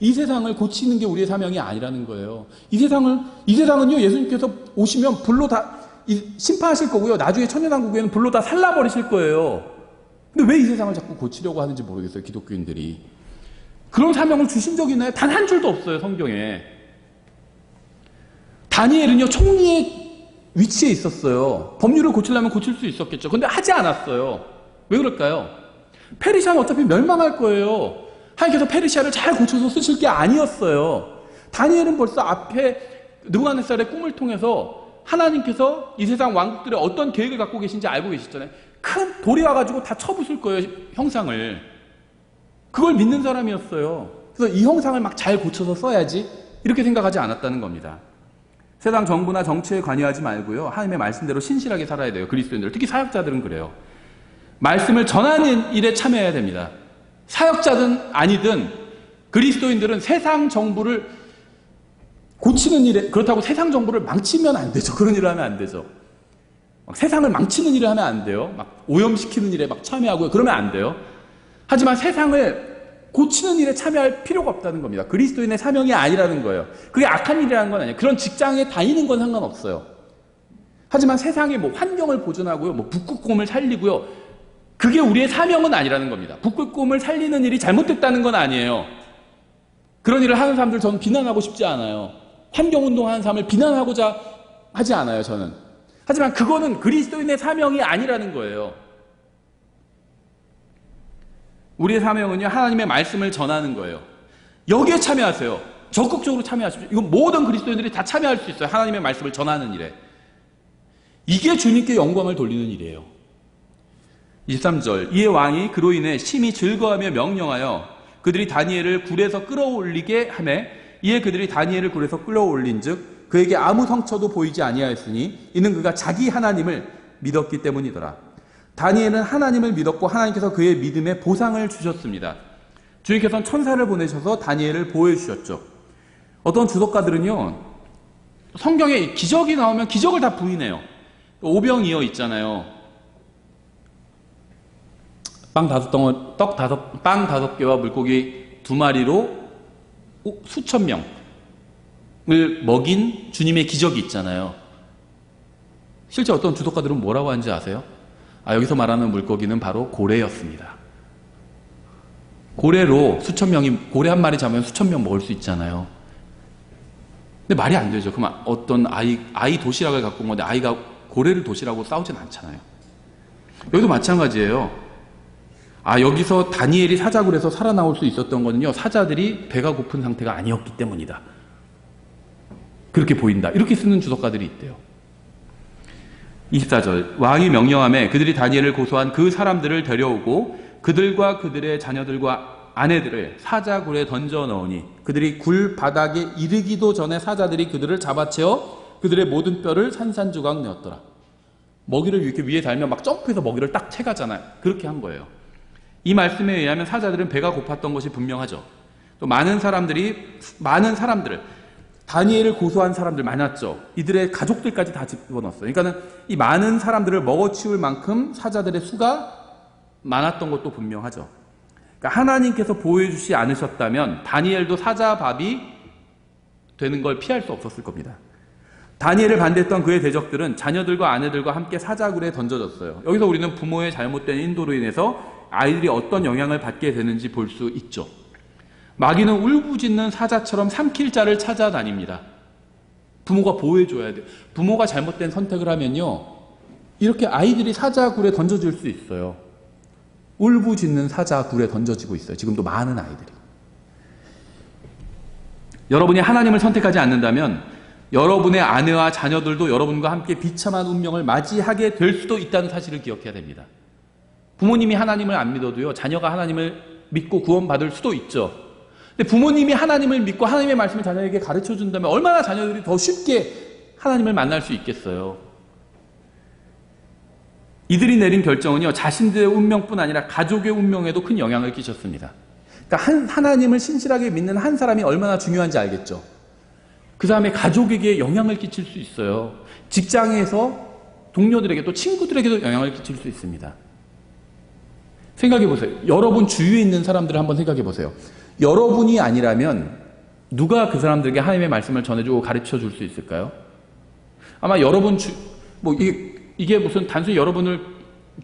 이 세상을 고치는 게 우리의 사명이 아니라는 거예요. 이 세상은요, 예수님께서 오시면 불로 다 심판하실 거고요, 나중에 천년왕국에는 불로 다 살라버리실 거예요. 근데 왜 이 세상을 자꾸 고치려고 하는지 모르겠어요, 기독교인들이. 그런 사명을 주신 적이 있나요? 단 한 줄도 없어요, 성경에. 다니엘은요, 총리의 위치에 있었어요. 법률을 고치려면 고칠 수 있었겠죠. 근데 하지 않았어요. 왜 그럴까요? 페르시아는 어차피 멸망할 거예요. 하나님께서 페르시아를 잘 고쳐서 쓰실 게 아니었어요. 다니엘은 벌써 앞에 느부갓네살의 꿈을 통해서 하나님께서 이 세상 왕국들의 어떤 계획을 갖고 계신지 알고 계시잖아요. 큰 돌이 와가지고 다 쳐부술 거예요, 형상을. 그걸 믿는 사람이었어요. 그래서 이 형상을 막 잘 고쳐서 써야지, 이렇게 생각하지 않았다는 겁니다. 세상 정부나 정치에 관여하지 말고요, 하나님의 말씀대로 신실하게 살아야 돼요. 그리스도인들, 특히 사역자들은 그래요. 말씀을 전하는 일에 참여해야 됩니다. 사역자든 아니든 그리스도인들은 세상 정부를 고치는 일에, 그렇다고 세상 정부를 망치면 안 되죠. 그런 일을 하면 안 되죠. 막 세상을 망치는 일을 하면 안 돼요. 막 오염시키는 일에 막 참여하고요. 그러면 안 돼요. 하지만 세상을 고치는 일에 참여할 필요가 없다는 겁니다. 그리스도인의 사명이 아니라는 거예요. 그게 악한 일이라는 건 아니에요. 그런 직장에 다니는 건 상관없어요. 하지만 세상의 환경을 보존하고요, 북극곰을 살리고요, 그게 우리의 사명은 아니라는 겁니다. 북극곰을 살리는 일이 잘못됐다는 건 아니에요. 그런 일을 하는 사람들 저는 비난하고 싶지 않아요. 환경운동하는 사람을 비난하고자 하지 않아요, 저는. 하지만 그거는 그리스도인의 사명이 아니라는 거예요. 우리의 사명은요, 하나님의 말씀을 전하는 거예요. 여기에 참여하세요. 적극적으로 참여하십시오. 이건 모든 그리스도인들이 다 참여할 수 있어요. 하나님의 말씀을 전하는 일에. 이게 주님께 영광을 돌리는 일이에요. 23절, 이에 왕이 그로 인해 심히 즐거워하며 명령하여 그들이 다니엘을 굴에서 끌어올리게 하매, 이에 그들이 다니엘을 굴에서 끌어올린 즉 그에게 아무 상처도 보이지 아니하였으니 이는 그가 자기 하나님을 믿었기 때문이더라. 다니엘은 하나님을 믿었고 하나님께서 그의 믿음에 보상을 주셨습니다. 주님께서는 천사를 보내셔서 다니엘을 보호해 주셨죠. 어떤 주석가들은요, 성경에 기적이 나오면 기적을 다 부인해요. 오병이어 있잖아요. 빵 5개와 물고기 2마리로 수천 명을 먹인 주님의 기적이 있잖아요. 실제 어떤 주석가들은 뭐라고 하는지 아세요? 여기서 말하는 물고기는 바로 고래였습니다. 고래로 고래 한 마리 잡으면 수천 명 먹을 수 있잖아요. 근데 말이 안 되죠. 그럼 어떤 아이 도시락을 갖고 온 건데 아이가 고래를 도시락으로 싸우진 않잖아요. 여기도 마찬가지예요. 여기서 다니엘이 사자굴에서 살아나올 수 있었던 거는요, 사자들이 배가 고픈 상태가 아니었기 때문이다. 그렇게 보인다. 이렇게 쓰는 주석가들이 있대요. 24절, 왕이 명령하며 그들이 다니엘을 고소한 그 사람들을 데려오고 그들과 그들의 자녀들과 아내들을 사자굴에 던져 넣으니 그들이 굴 바닥에 이르기도 전에 사자들이 그들을 잡아채어 그들의 모든 뼈를 산산조각 내었더라. 먹이를 이렇게 위에 달면 막 점프해서 먹이를 딱 채가잖아요. 그렇게 한 거예요. 이 말씀에 의하면 사자들은 배가 고팠던 것이 분명하죠. 또 많은 사람들, 다니엘을 고소한 사람들 많았죠. 이들의 가족들까지 다 집어넣었어요. 그러니까는 이 많은 사람들을 먹어치울 만큼 사자들의 수가 많았던 것도 분명하죠. 그러니까 하나님께서 보호해 주지 않으셨다면 다니엘도 사자밥이 되는 걸 피할 수 없었을 겁니다. 다니엘을 반대했던 그의 대적들은 자녀들과 아내들과 함께 사자굴에 던져졌어요. 여기서 우리는 부모의 잘못된 인도로 인해서 아이들이 어떤 영향을 받게 되는지 볼 수 있죠. 마귀는 울부짖는 사자처럼 삼킬 자를 찾아다닙니다. 부모가 보호해줘야 돼요. 부모가 잘못된 선택을 하면요, 이렇게 아이들이 사자굴에 던져질 수 있어요. 울부짖는 사자굴에 던져지고 있어요. 지금도 많은 아이들이. 여러분이 하나님을 선택하지 않는다면 여러분의 아내와 자녀들도 여러분과 함께 비참한 운명을 맞이하게 될 수도 있다는 사실을 기억해야 됩니다. 부모님이 하나님을 안 믿어도요, 자녀가 하나님을 믿고 구원받을 수도 있죠. 근데 부모님이 하나님을 믿고 하나님의 말씀을 자녀에게 가르쳐 준다면 얼마나 자녀들이 더 쉽게 하나님을 만날 수 있겠어요. 이들이 내린 결정은요, 자신들의 운명뿐 아니라 가족의 운명에도 큰 영향을 끼쳤습니다. 그러니까 하나님을 신실하게 믿는 한 사람이 얼마나 중요한지 알겠죠. 그 사람의 가족에게 영향을 끼칠 수 있어요. 직장에서 동료들에게 또 친구들에게도 영향을 끼칠 수 있습니다. 생각해 보세요. 여러분 주위에 있는 사람들을 한번 생각해 보세요. 여러분이 아니라면 누가 그 사람들에게 하나님의 말씀을 전해주고 가르쳐 줄 수 있을까요? 아마 여러분 이게 무슨 단순히 여러분을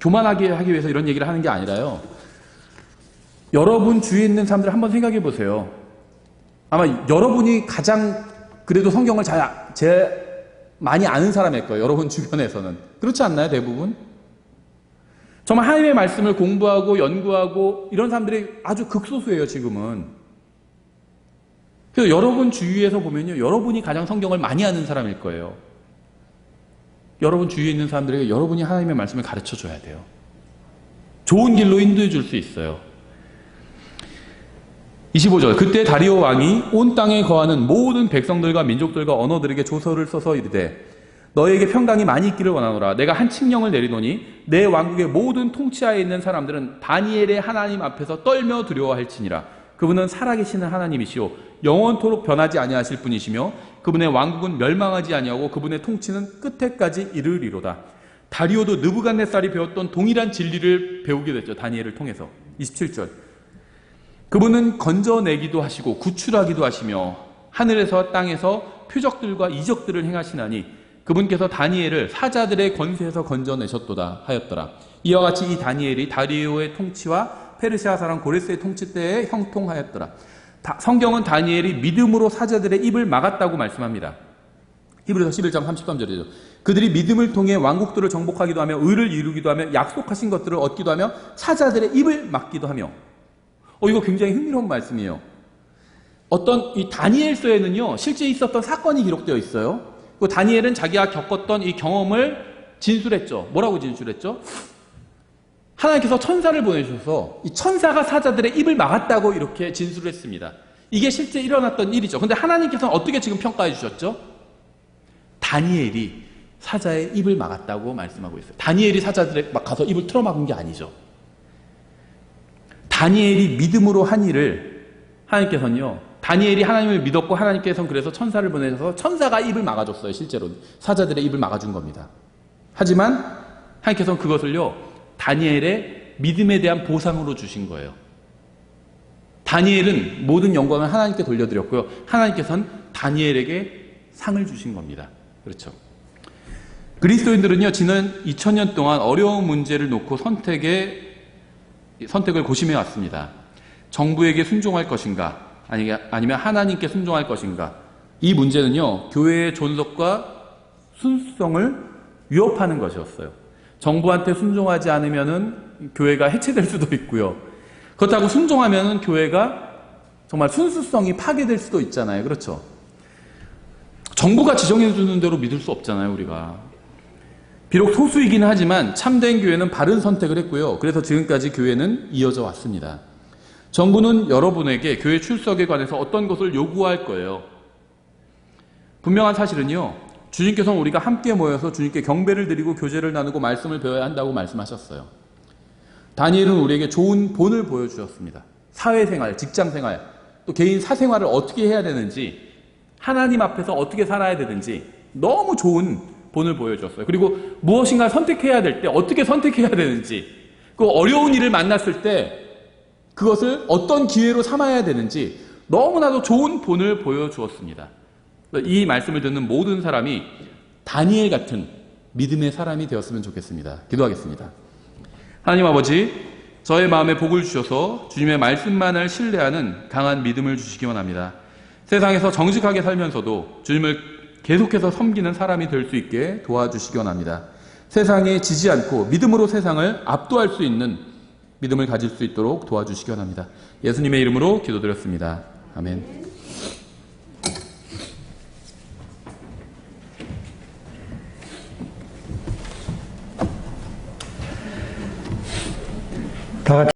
교만하게 하기 위해서 이런 얘기를 하는 게 아니라요. 여러분 주위에 있는 사람들 한번 생각해 보세요. 아마 여러분이 가장 그래도 성경을 제일 많이 아는 사람일 거예요. 여러분 주변에서는. 그렇지 않나요? 대부분? 정말 하나님의 말씀을 공부하고 연구하고 이런 사람들이 아주 극소수예요, 지금은. 그래서 여러분 주위에서 보면요, 여러분이 가장 성경을 많이 아는 사람일 거예요. 여러분 주위에 있는 사람들에게 여러분이 하나님의 말씀을 가르쳐 줘야 돼요. 좋은 길로 인도해 줄 수 있어요. 25절, 그때 다리오 왕이 온 땅에 거하는 모든 백성들과 민족들과 언어들에게 조서를 써서 이르되 너에게 평강이 많이 있기를 원하노라. 내가 한 칙령을 내리노니 내 왕국의 모든 통치하에 있는 사람들은 다니엘의 하나님 앞에서 떨며 두려워할지니라. 그분은 살아계시는 하나님이시오 영원토록 변하지 아니하실 분이시며 그분의 왕국은 멸망하지 아니하고 그분의 통치는 끝에까지 이르리로다. 다리오도 느부갓네살이 배웠던 동일한 진리를 배우게 됐죠. 다니엘을 통해서. 27절, 그분은 건져내기도 하시고 구출하기도 하시며 하늘에서 땅에서 표적들과 이적들을 행하시나니 그분께서 다니엘을 사자들의 권세에서 건져내셨도다 하였더라. 이와 같이 이 다니엘이 다리오의 통치와 페르시아 사람 고레스의 통치 때에 형통하였더라. 성경은 다니엘이 믿음으로 사자들의 입을 막았다고 말씀합니다. 히브리서 11장 33절이죠. 그들이 믿음을 통해 왕국들을 정복하기도 하며 의를 이루기도 하며 약속하신 것들을 얻기도 하며 사자들의 입을 막기도 하며. 이거 굉장히 흥미로운 말씀이에요. 어떤 이 다니엘서에는요, 실제 있었던 사건이 기록되어 있어요. 그 다니엘은 자기가 겪었던 이 경험을 진술했죠. 뭐라고 진술했죠? 하나님께서 천사를 보내주셔서 이 천사가 사자들의 입을 막았다고 이렇게 진술을 했습니다. 이게 실제 일어났던 일이죠. 근데 하나님께서는 어떻게 지금 평가해 주셨죠? 다니엘이 사자의 입을 막았다고 말씀하고 있어요. 다니엘이 사자들의 막 가서 입을 틀어막은 게 아니죠. 다니엘이 믿음으로 한 일을 하나님께서는요, 다니엘이 하나님을 믿었고 하나님께서는 그래서 천사를 보내셔서 천사가 입을 막아줬어요. 실제로 사자들의 입을 막아준 겁니다. 하지만 하나님께서는 그것을요, 다니엘의 믿음에 대한 보상으로 주신 거예요. 다니엘은 모든 영광을 하나님께 돌려드렸고요, 하나님께서는 다니엘에게 상을 주신 겁니다. 그렇죠. 그리스도인들은요, 지난 2000년 동안 어려운 문제를 놓고 선택을 고심해 왔습니다. 정부에게 순종할 것인가, 아니면 하나님께 순종할 것인가. 이 문제는요, 교회의 존속과 순수성을 위협하는 것이었어요. 정부한테 순종하지 않으면은 교회가 해체될 수도 있고요. 그렇다고 순종하면은 교회가 정말 순수성이 파괴될 수도 있잖아요. 그렇죠. 정부가 지정해 주는 대로 믿을 수 없잖아요, 우리가. 비록 소수이긴 하지만 참된 교회는 바른 선택을 했고요. 그래서 지금까지 교회는 이어져 왔습니다. 정부는 여러분에게 교회 출석에 관해서 어떤 것을 요구할 거예요. 분명한 사실은요, 주님께서는 우리가 함께 모여서 주님께 경배를 드리고 교제를 나누고 말씀을 배워야 한다고 말씀하셨어요. 다니엘은 우리에게 좋은 본을 보여주셨습니다. 사회생활, 직장생활, 또 개인 사생활을 어떻게 해야 되는지, 하나님 앞에서 어떻게 살아야 되는지 너무 좋은 본을 보여주었어요. 그리고 무엇인가 선택해야 될 때 어떻게 선택해야 되는지, 그 어려운 일을 만났을 때 그것을 어떤 기회로 삼아야 되는지 너무나도 좋은 본을 보여주었습니다. 이 말씀을 듣는 모든 사람이 다니엘 같은 믿음의 사람이 되었으면 좋겠습니다. 기도하겠습니다. 하나님 아버지, 저의 마음에 복을 주셔서 주님의 말씀만을 신뢰하는 강한 믿음을 주시기 원합니다. 세상에서 정직하게 살면서도 주님을 계속해서 섬기는 사람이 될 수 있게 도와주시기 원합니다. 세상에 지지 않고 믿음으로 세상을 압도할 수 있는 믿음을 가질 수 있도록 도와주시기 원합니다. 예수님의 이름으로 기도드렸습니다. 아멘. 다 같이